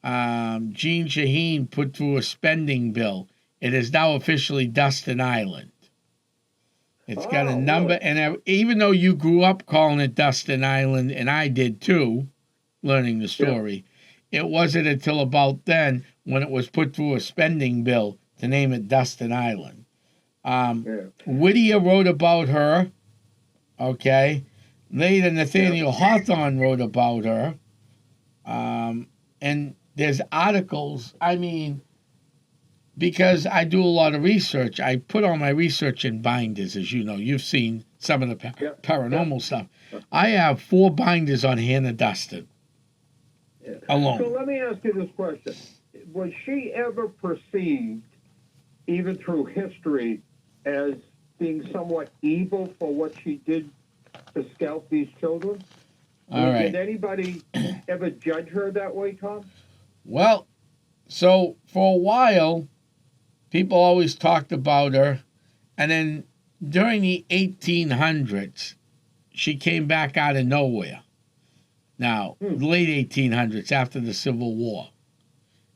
S1: Gene Shaheen put through a spending bill. It is now officially Duston Island. It's got a number, and even though you grew up calling it Duston Island, and I did too, learning the story. It wasn't until about then when it was put through a spending bill to name it Duston Island. Whittier wrote about her, okay? Later, Nathaniel Hawthorne wrote about her. And there's articles, I mean, because I do a lot of research, I put all my research in binders, as you know. You've seen some of the paranormal stuff. I have 4 binders on Hannah Duston alone.
S2: So let me ask you this question. Was she ever perceived, even through history, as being somewhat evil for what she did to scalp these children?
S1: All right.
S2: Did anybody ever judge her that way, Tom?
S1: Well, so for a while, people always talked about her. And then during the 1800s, she came back out of nowhere. Now, late 1800s, after the Civil War.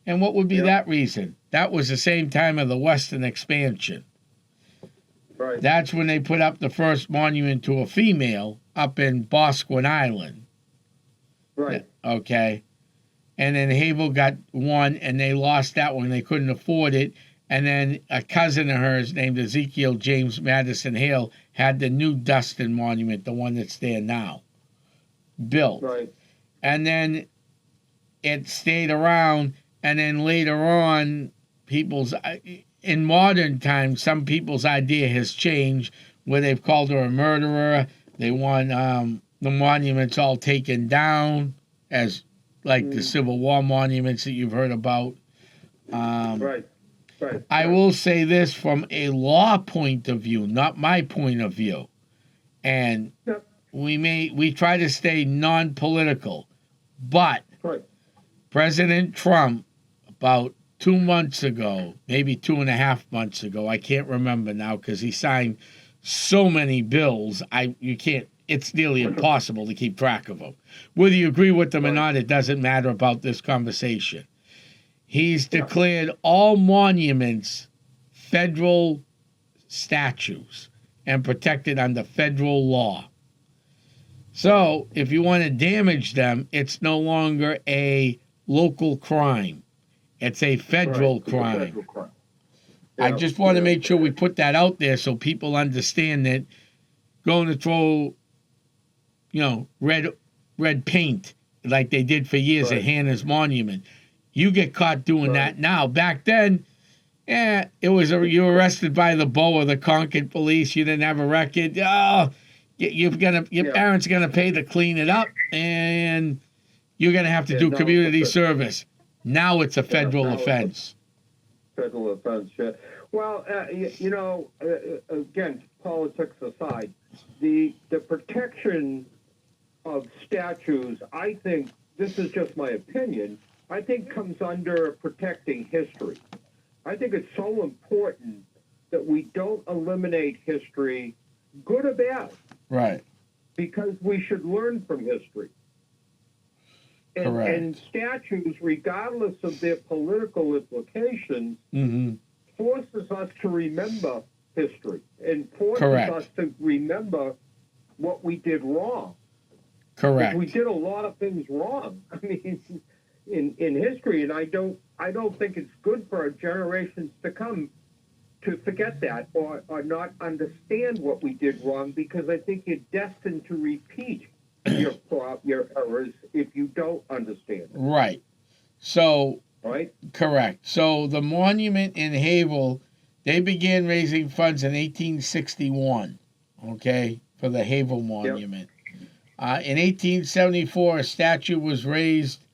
S1: And what would be that reason? That was the same time of the Western expansion.
S2: Right.
S1: That's when they put up the first monument to a female up in Boscawen Island.
S2: Right.
S1: Okay. And then Havel got one, and they lost that one. They couldn't afford it. And then a cousin of hers named Ezekiel James Madison Hale had the new Duston Monument, the one that's there now, built.
S2: Right.
S1: And then it stayed around. And then later on, in modern times, some people's idea has changed, where they've called her a murderer. They want the monuments all taken down, as like the Civil War monuments that you've heard about.
S2: Right.
S1: I will say this from a law point of view, not my point of view. And we try to stay non-political. But President Trump, about 2 months ago, maybe 2.5 months ago, I can't remember now because he signed so many bills, it's nearly impossible to keep track of them. Whether you agree with them or not, it doesn't matter about this conversation. He's declared all monuments federal statues and protected under federal law. So if you want to damage them, it's no longer a local crime. It's a federal crime. I just want to make sure we put that out there so people understand that going to throw, red paint like they did for years at Hannah's Monument. You get caught doing that now. Back then, it was you were arrested by the Bow or the Concord police. You didn't have a record. Oh, your parents are gonna pay to clean it up, and you're gonna have to do community service. Now it's a federal offense.
S2: Federal offense. Yeah. Well, again, politics aside, the protection of statues, I think, this is just my opinion, I think comes under protecting history. I think it's so important that we don't eliminate history, good or bad.
S1: Right.
S2: Because we should learn from history. And statues, regardless of their political implications, forces us to remember history and forces us to remember what we did wrong.
S1: Correct.
S2: We did a lot of things wrong. I mean, in history, and I don't think it's good for our generations to come to forget that or not understand what we did wrong, because I think you're destined to repeat your errors if you don't understand it.
S1: Right. So. Right. Correct. So the monument in Havel, they began raising funds in 1861. Okay, for the Havel Monument. In 1874, a statue was raised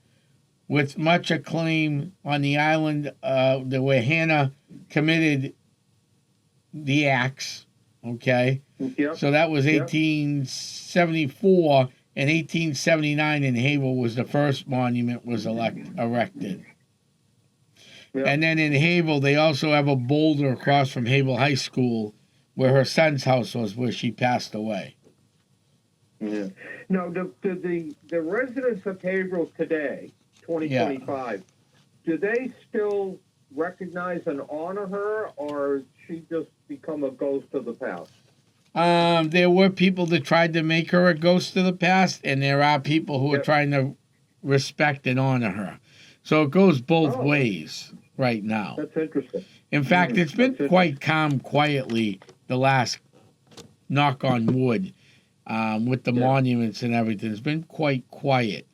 S1: with much acclaim on the island where Hannah committed the acts. Okay, so that was 1874. In 1879, in Havel was the first monument was erected. And then in Havel, they also have a boulder across from Havel High School where her son's house was, where she passed away.
S2: Yeah. Now, do the residents of Haverhill today, 2025, do they still recognize and honor her, or has she just become a ghost of the past?
S1: There were people that tried to make her a ghost of the past, and there are people who are trying to respect and honor her. So it goes both
S2: Oh.
S1: ways right now.
S2: That's interesting.
S1: In fact, it's been
S2: That's
S1: quite calm quietly the last, knock on wood, with the monuments and everything. It's been quite quiet.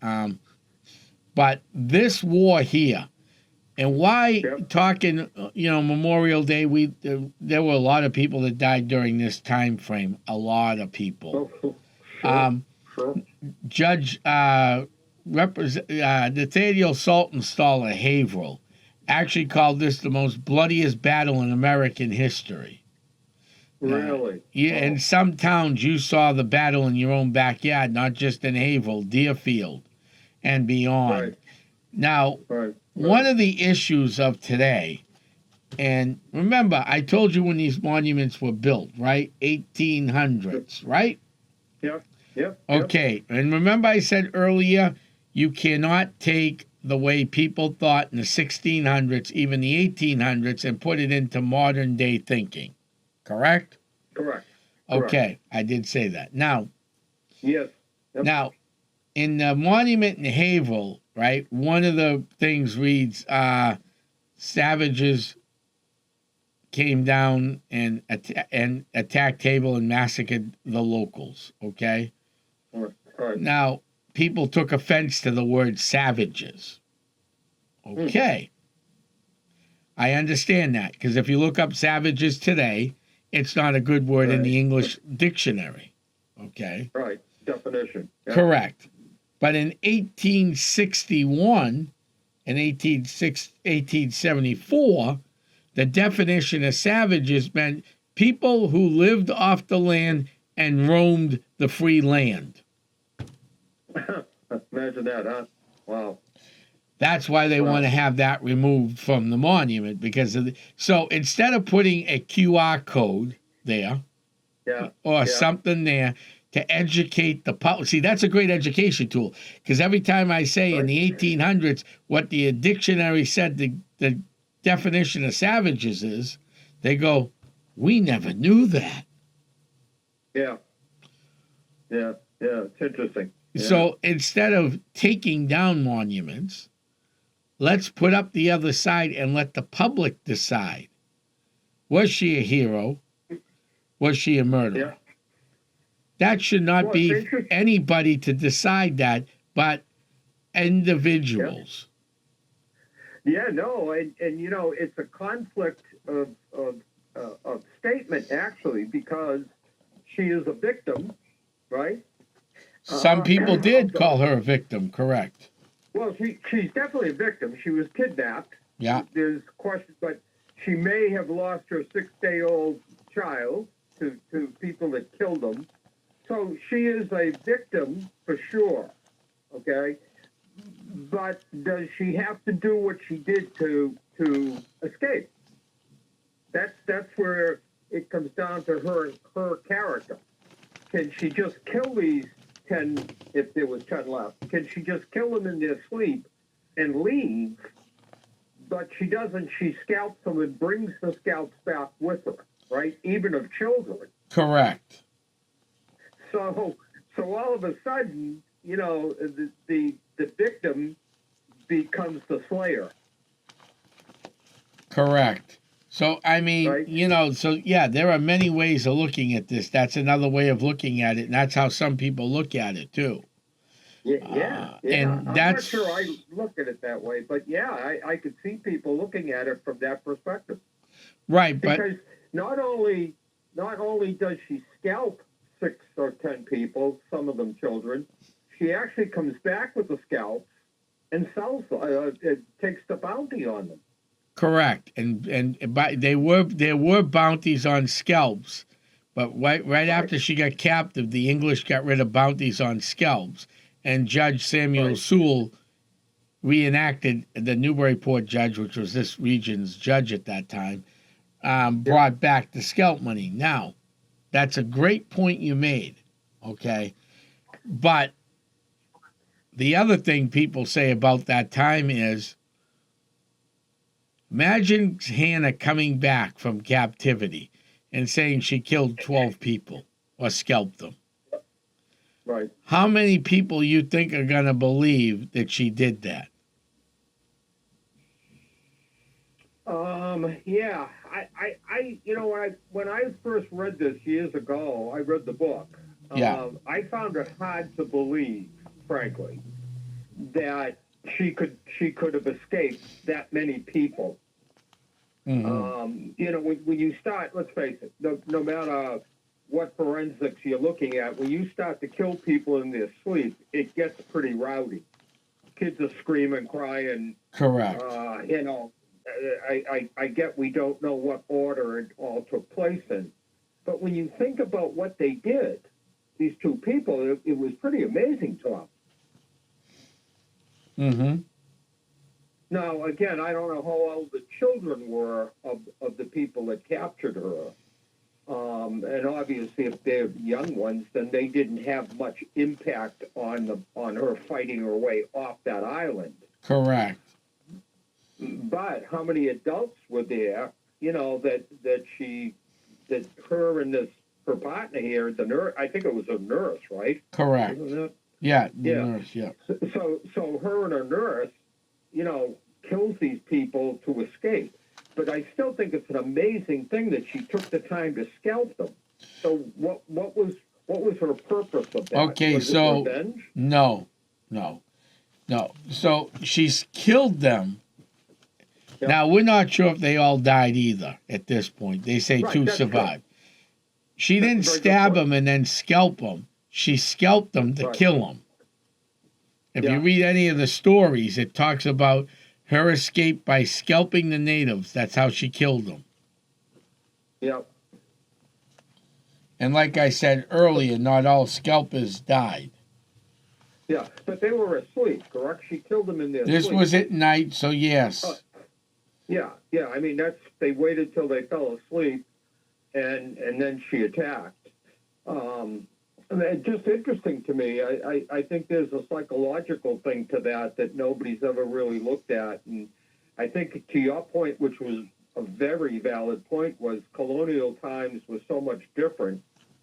S1: But this war here, and why talking, Memorial Day, there were a lot of people that died during this time frame. A lot of people.
S2: Oh, sure.
S1: Judge Nathaniel Saltonstall of Haverhill actually called this the most bloodiest battle in American history.
S2: Really?
S1: Yeah, in some towns you saw the battle in your own backyard, not just in Haverhill, Deerfield, and beyond.
S2: Right.
S1: Now,
S2: Right.
S1: one of the issues of today, and remember, I told you when these monuments were built, right? 1800s, right?
S2: Yep.
S1: Okay, and remember I said earlier, you cannot take the way people thought in the 1600s, even the 1800s, and put it into modern day thinking. Correct?
S2: Correct.
S1: Okay, I did say that. Now,
S2: Yes. Yep.
S1: now, in the monument in Haverhill, right, one of the things reads, savages came down and attacked Haverhill and massacred the locals, okay?
S2: All right.
S1: Now, people took offense to the word savages. Okay. I understand that, because if you look up savages today, it's not a good word in the English dictionary. Okay.
S2: Right. Definition. Yep.
S1: Correct. But in 1861 and 1874, the definition of savages meant people who lived off the land and roamed the free land.
S2: Imagine that, huh? Wow.
S1: That's why they want to have that removed from the monument, because of so instead of putting a QR code there or something there to educate the public. See, that's a great education tool, because every time I say in the 1800s what the dictionary said the definition of savages is, they go, we never knew that.
S2: Yeah. It's interesting. Yeah.
S1: So instead of taking down monuments, let's put up the other side and let the public decide. Was she a hero? Was she a murderer?
S2: Yeah.
S1: That should not be anybody to decide that, but individuals.
S2: Yeah, no, and it's a conflict of statement, actually, because she is a victim, right?
S1: Some people did call her a victim, correct.
S2: Well, she's definitely a victim. She was kidnapped.
S1: Yeah.
S2: There's questions, but she may have lost her 6-day-old child to people that killed them. So she is a victim for sure, okay? But does she have to do what she did to escape? That's where it comes down to her character. Can she just kill these 10, if there was 10 left, can she just kill them in their sleep and leave? But she doesn't. She scalps them and brings the scalps back with her, right? Even of children.
S1: Correct.
S2: So all of a sudden, the victim becomes the slayer.
S1: Correct. So, I mean,
S2: right?
S1: There are many ways of looking at this. That's another way of looking at it, and that's how some people look at it, too.
S2: Yeah.
S1: And
S2: I'm not sure I look at it that way, but I could see people looking at it from that perspective.
S1: Right,
S2: because not only does she scalp 6 or 10 people, some of them children, she actually comes back with the scalps and sells, takes the bounty on them.
S1: Correct, and there were bounties on scalps, but right after she got captive, the English got rid of bounties on scalps, and Judge Samuel Sewell reenacted, the Newburyport judge, which was this region's judge at that time, brought back the scalp money. Now, that's a great point you made, okay, but the other thing people say about that time is, imagine Hannah coming back from captivity and saying she killed 12 people or scalped them.
S2: Right.
S1: How many people you think are going to believe that she did that?
S2: Yeah, when I first read this years ago, I read the book.
S1: Yeah.
S2: I found it hard to believe, frankly, that she could have escaped that many people. When you start, let's face it, no matter what forensics you're looking at, when you start to kill people in their sleep, it gets pretty rowdy. Kids are screaming, crying.
S1: Correct.
S2: I get we don't know what order it all took place in, but when you think about what they did, these two people, it was pretty amazing to them.
S1: Mm-hmm.
S2: Now, again, I don't know how old the children were of the people that captured her. And obviously, if they're young ones, then they didn't have much impact on her fighting her way off that island.
S1: Correct.
S2: But how many adults were there? That her and her partner here, the nurse. I think it was a nurse, right?
S1: Correct.
S2: Wasn't it?
S1: Yeah. Nurse. Yeah.
S2: So her and her nurse, kills these people to escape. But I still think it's an amazing thing that she took the time to scalp them. So what was her purpose of that?
S1: Okay,
S2: was
S1: so
S2: it revenge?
S1: No. So she's killed them.
S2: Yep.
S1: Now we're not sure if they all died either at this point. They say
S2: Right,
S1: two
S2: that's
S1: survived. She
S2: That's
S1: didn't
S2: a very good
S1: stab
S2: point.
S1: them and then scalp them. She scalped them to
S2: Right.
S1: kill them. If
S2: Yeah.
S1: you read any of the stories, it talks about her escape by scalping the natives. That's how she killed them.
S2: Yep.
S1: And like I said earlier, not all scalpers died.
S2: Yeah, but they were asleep, correct? She killed them in their
S1: This
S2: sleep.
S1: was at night, so yes.
S2: Yeah. I mean, they waited till they fell asleep, and then she attacked. And it's just interesting to me. I think there's a psychological thing to that nobody's ever really looked at. And I think to your point, which was a very valid point, was colonial times was so much different.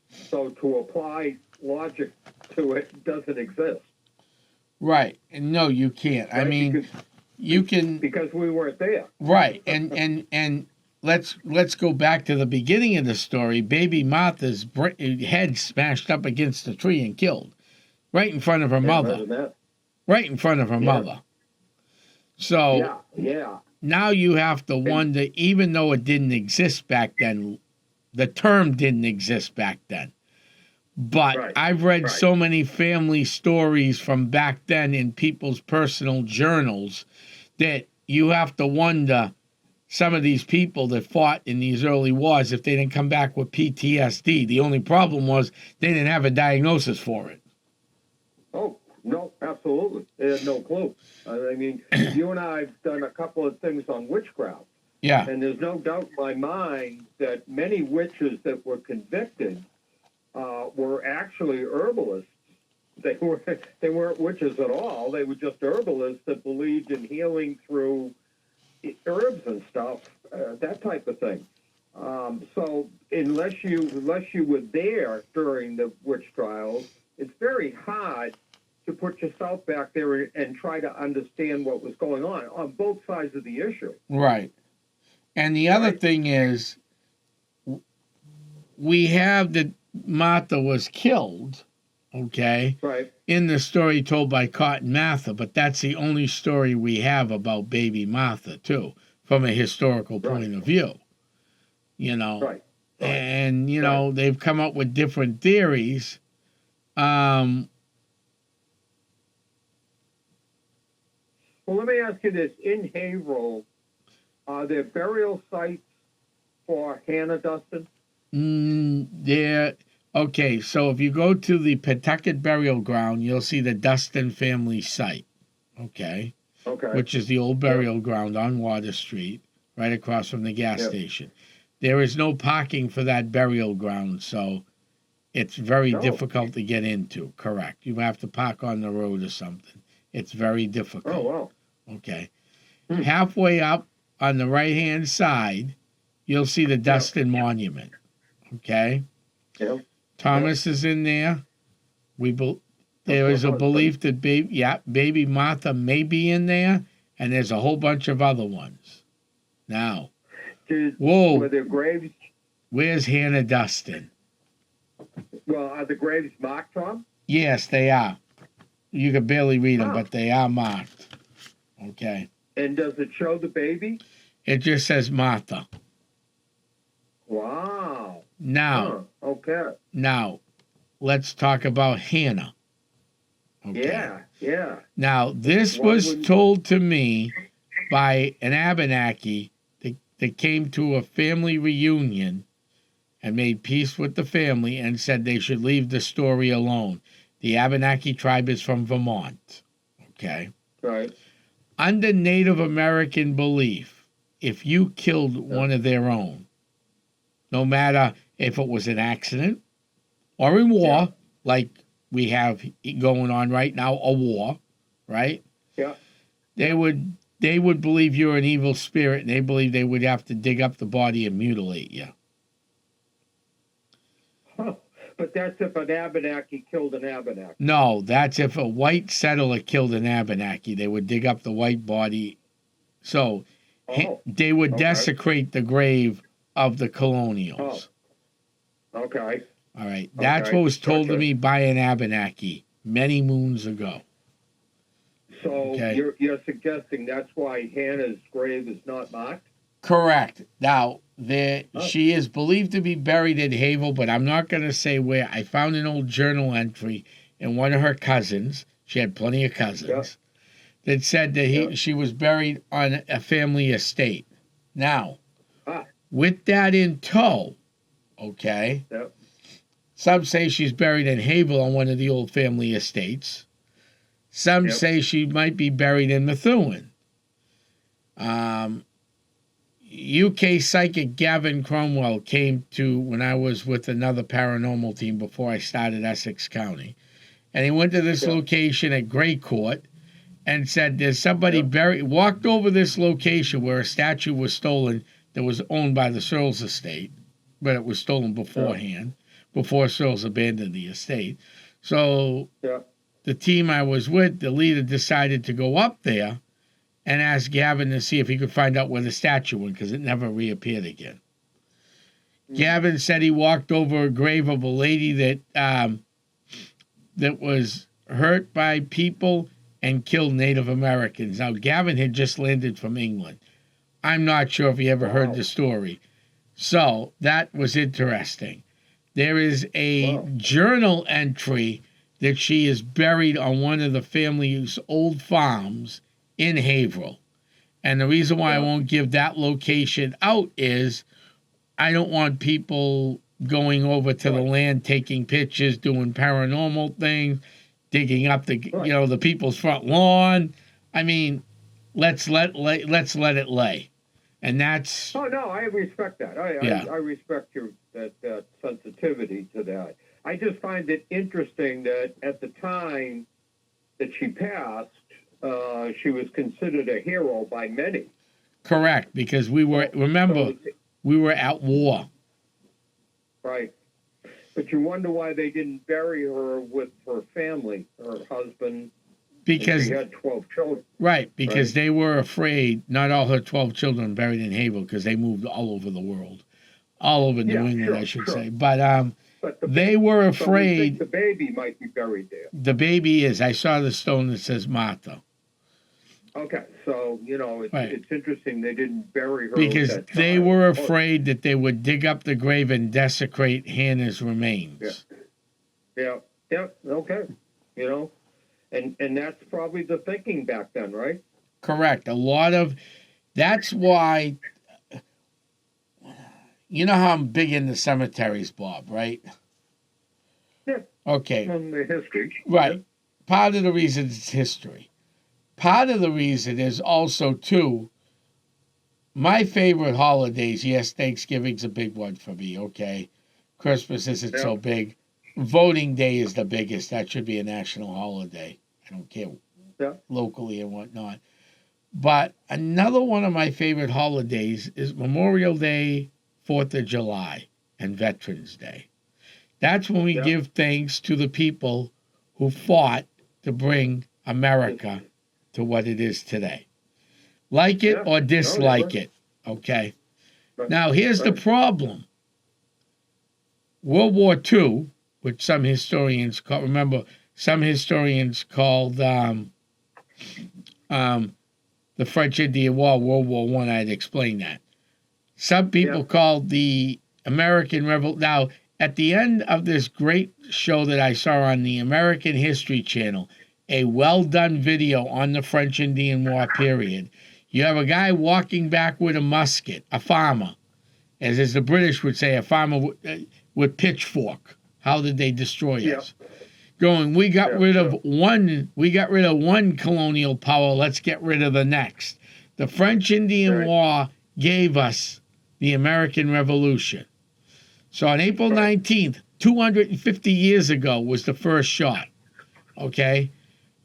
S2: So to apply logic to it doesn't exist.
S1: Right. And no, you can't.
S2: Right?
S1: I mean, you can.
S2: Because we weren't there.
S1: Right. And let's go back to the beginning of the story. Baby Martha's head smashed up against a tree and killed, right in front of her mother.
S2: Imagine that.
S1: Right in front of her mother. So
S2: Yeah.
S1: now you have to wonder, even though it didn't exist back then, the term didn't exist back then. But
S2: Right,
S1: I've read
S2: right.
S1: so many family stories from back then in people's personal journals that you have to wonder, some of these people that fought in these early wars, if they didn't come back with PTSD. The only problem was they didn't have a diagnosis for it.
S2: Oh, no, absolutely. They had no clue. I mean, you and I have done a couple of things on witchcraft.
S1: Yeah.
S2: And there's no doubt in my mind that many witches that were convicted were actually herbalists. They weren't witches at all. They were just herbalists that believed in healing through herbs and stuff, that type of thing. So unless you were there during the witch trials, it's very hard to put yourself back there and try to understand what was going on both sides of the issue.
S1: Right. And the other thing is, we have that Martha was killed, okay,
S2: Right.
S1: in the story told by Cotton Mather, but that's the only story we have about baby Martha, too, from a historical point of view,
S2: Right.
S1: And, they've come up with different theories.
S2: Well, let me ask you this. In Haverhill, are there burial sites for Hannah Duston?
S1: Okay, so if you go to the Pawtucket Burial Ground, you'll see the Duston family site, okay, which is the old burial ground on Water Street, right across from the gas station. There is no parking for that burial ground, so it's very difficult to get into, correct. You have to park on the road or something. It's very difficult.
S2: Oh, wow.
S1: Okay. Halfway up on the right-hand side, you'll see the Duston Monument, okay?
S2: Yep.
S1: Thomas is in there. There is a
S2: husband.
S1: belief that baby Martha may be in there, and there's a whole bunch of other ones. Now, whoa,
S2: Were there graves?
S1: where's Hannah Duston?
S2: Well, are the graves marked, Tom?
S1: Yes, they are. You can barely read them,
S2: Huh.
S1: but they are marked. Okay.
S2: And does it show the baby?
S1: It just says Martha.
S2: Wow.
S1: Now,
S2: Okay.
S1: now, let's talk about Hannah.
S2: Okay. Yeah.
S1: Now, this was told to me by an Abenaki that came to a family reunion and made peace with the family and said they should leave the story alone. The Abenaki tribe is from Vermont. Okay.
S2: Right.
S1: Under Native American belief, if you killed one of their own, no matter if it was an accident or in war, like we have going on right now, a war, right?
S2: Yeah.
S1: They would believe you're an evil spirit, and they believe they would have to dig up the body and mutilate you.
S2: Huh. But that's if an Abenaki killed an Abenaki.
S1: No, that's if a white settler killed an Abenaki. They would dig up the white body. So they would desecrate the grave of the colonials.
S2: Oh. Okay.
S1: All right. That's what was told to me by an Abenaki many moons ago.
S2: So you're suggesting that's why Hannah's grave is not marked?
S1: Correct. Now, she is believed to be buried in Havel, but I'm not going to say where. I found an old journal entry in one of her cousins. She had plenty of cousins. That said that she was buried on a family estate. Now, with that in tow, okay, some say she's buried in Havel on one of the old family estates. Some say she might be buried in Methuen. UK psychic Gavin Cromwell came to when I was with another paranormal team before I started Essex County. And he went to this location at Grey Court and said there's somebody buried, walked over this location where a statue was stolen that was owned by the Searles estate, but it was stolen beforehand, before Searles abandoned the estate. So the team I was with, the leader decided to go up there and ask Gavin to see if he could find out where the statue went, because it never reappeared again. Gavin said he walked over a grave of a lady that was hurt by people and killed Native Americans. Now, Gavin had just landed from England. I'm not sure if he ever heard the story. So that was interesting. There is a journal entry that she is buried on one of the family's old farms in Haverhill. And the reason why I won't give that location out is I don't want people going over to the land, taking pictures, doing paranormal things, digging up the people's front lawn. I mean, let's let it lay. And that's...
S2: Oh, no, I respect that. I respect that sensitivity to that. I just find it interesting that at the time that she passed, she was considered a hero by many.
S1: Correct, because we were at war.
S2: Right. But you wonder why they didn't bury her with her family, her husband.
S1: Because
S2: she had 12 children.
S1: Right, because they were afraid, not all her 12 children buried in Havel, because they moved all over the world. All over New England, I should say. But they were afraid.
S2: The baby might be buried there.
S1: The baby is. I saw the stone that says Martha.
S2: Okay, so, it's interesting they didn't bury her
S1: because
S2: with that
S1: they
S2: child.
S1: were afraid that they would dig up the grave and desecrate Hannah's remains.
S2: Yeah, okay. And that's probably the thinking back then, right?
S1: Correct. That's why, you know how I'm big into cemeteries, Bob, right?
S2: Yeah.
S1: Okay.
S2: From the history.
S1: Right. Yeah. Part of the reason is history. Part of the reason is also, too, my favorite holidays, yes, Thanksgiving's a big one for me, okay? Christmas isn't so big. Voting Day is the biggest. That should be a national holiday. I don't care locally and whatnot. But another one of my favorite holidays is Memorial Day, 4th of July, and Veterans Day. That's when we give thanks to the people who fought to bring America to what it is today. Like it or dislike it, okay? Now, here's the problem. World War II, which some historians call, remember, some historians called the French Indian War World War I. I'd explain that. Some people called the American Revolution. Now, at the end of this great show that I saw on the American History Channel, a well-done video on the French Indian War period, you have a guy walking back with a musket, a farmer, as the British would say, a farmer with pitchfork. How did they destroy us? Going, we got rid of one colonial power, let's get rid of the next. The French Indian War gave us the American Revolution. So on April 19th, 250 years ago was the first shot. Okay?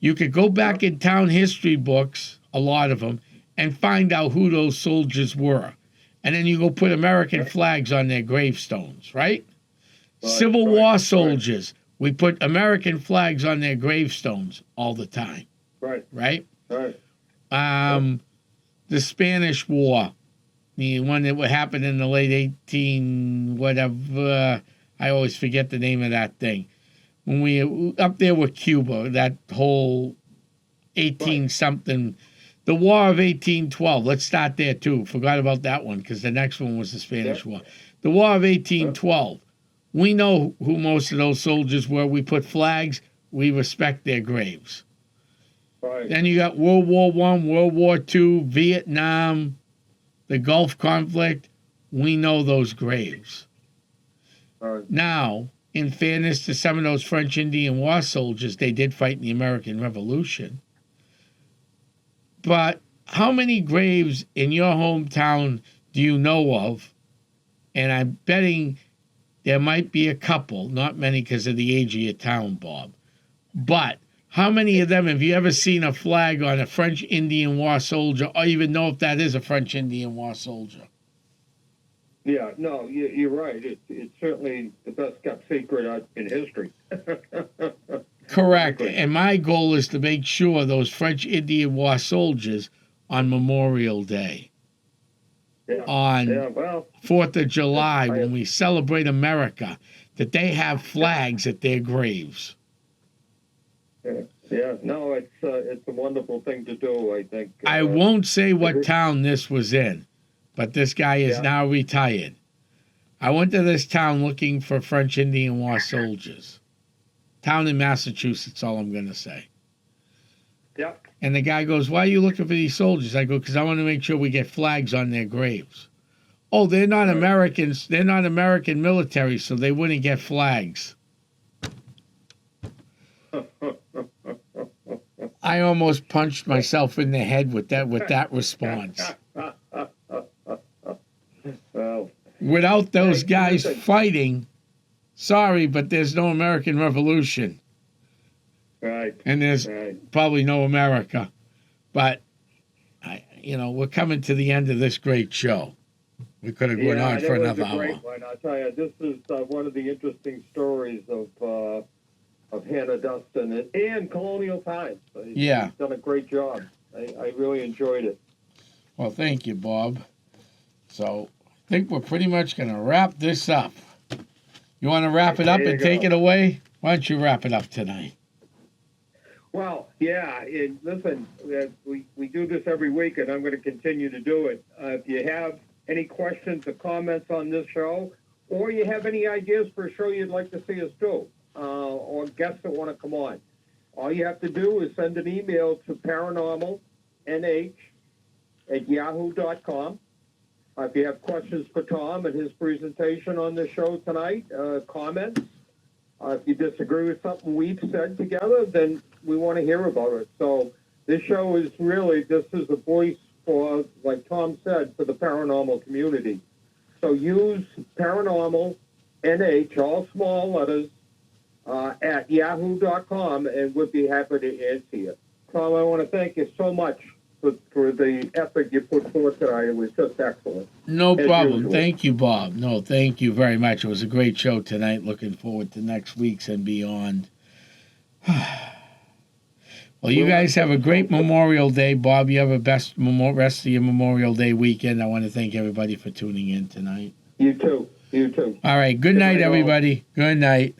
S1: You could go back in town history books, a lot of them, and find out who those soldiers were. And then you go put American flags on their gravestones, right? Civil War soldiers, we put American flags on their gravestones all the time. Right? The Spanish War, the one that would happen in the late 18 whatever, I always forget the name of that thing. When we up there with Cuba, that whole 18 something, the War of 1812. Let's start there too. Forgot about that one because the next one was the Spanish War. The War of 1812. We know who most of those soldiers were. We put flags. We respect their graves. Then you got World War I, World War II, Vietnam, the Gulf conflict. We know those graves. Now, in fairness to some of those French Indian War soldiers, they did fight in the American Revolution. But how many graves in your hometown do you know of? And I'm betting there might be a couple, not many because of the age of your town, Bob. But how many of them have you ever seen a flag on a French Indian War soldier or even know if that is a French Indian War soldier?
S2: Yeah, no, you're right. It's certainly the best kept secret in history.
S1: Correct. And my goal is to make sure those French Indian War soldiers on Memorial Day, on 4th of July, when we celebrate America, that they have flags at their graves.
S2: No, it's a wonderful thing to do, I think.
S1: I won't say what town this was in, but this guy is now retired. I went to this town looking for French Indian War soldiers. Town in Massachusetts, all I'm going to say. And the guy goes, why are you looking for these soldiers? I go, because I want to make sure we get flags on their graves. Oh, they're not Americans. They're not American military, so they wouldn't get flags. I almost punched myself in the head with that response. Without those guys fighting, sorry, but there's no American Revolution. And there's probably no America. But, we're coming to the end of this great show. We could have gone on for another hour.
S2: Great one. I'll tell you, this is one of the interesting stories of Hannah Duston and colonial times. He's done a great job. I really enjoyed it.
S1: Well, thank you, Bob. So I think we're pretty much going to wrap this up. You want to wrap it up and take it away? Why don't you wrap it up tonight?
S2: Well, listen, we do this every week, and I'm going to continue to do it. If you have any questions or comments on this show, or you have any ideas for a show you'd like to see us do, or guests that want to come on, all you have to do is send an email to paranormalnh@yahoo.com. If you have questions for Tom and his presentation on the show tonight, comments, if you disagree with something we've said together, then we want to hear about it. So this show is really, this is a voice for, like Tom said, for the paranormal community. So use Paranormal NH, all small letters, at yahoo.com, and we'd be happy to answer you. Tom, I want to thank you so much for the effort you put forth tonight. It was just excellent.
S1: No problem. Thank you, Bob. No, thank you very much. It was a great show tonight. Looking forward to next week's and beyond. Well, you guys have a great Memorial Day. Bob, you have a best rest of your Memorial Day weekend. I want to thank everybody for tuning in tonight.
S2: You too. You too.
S1: All right. Good night, everybody. Good night.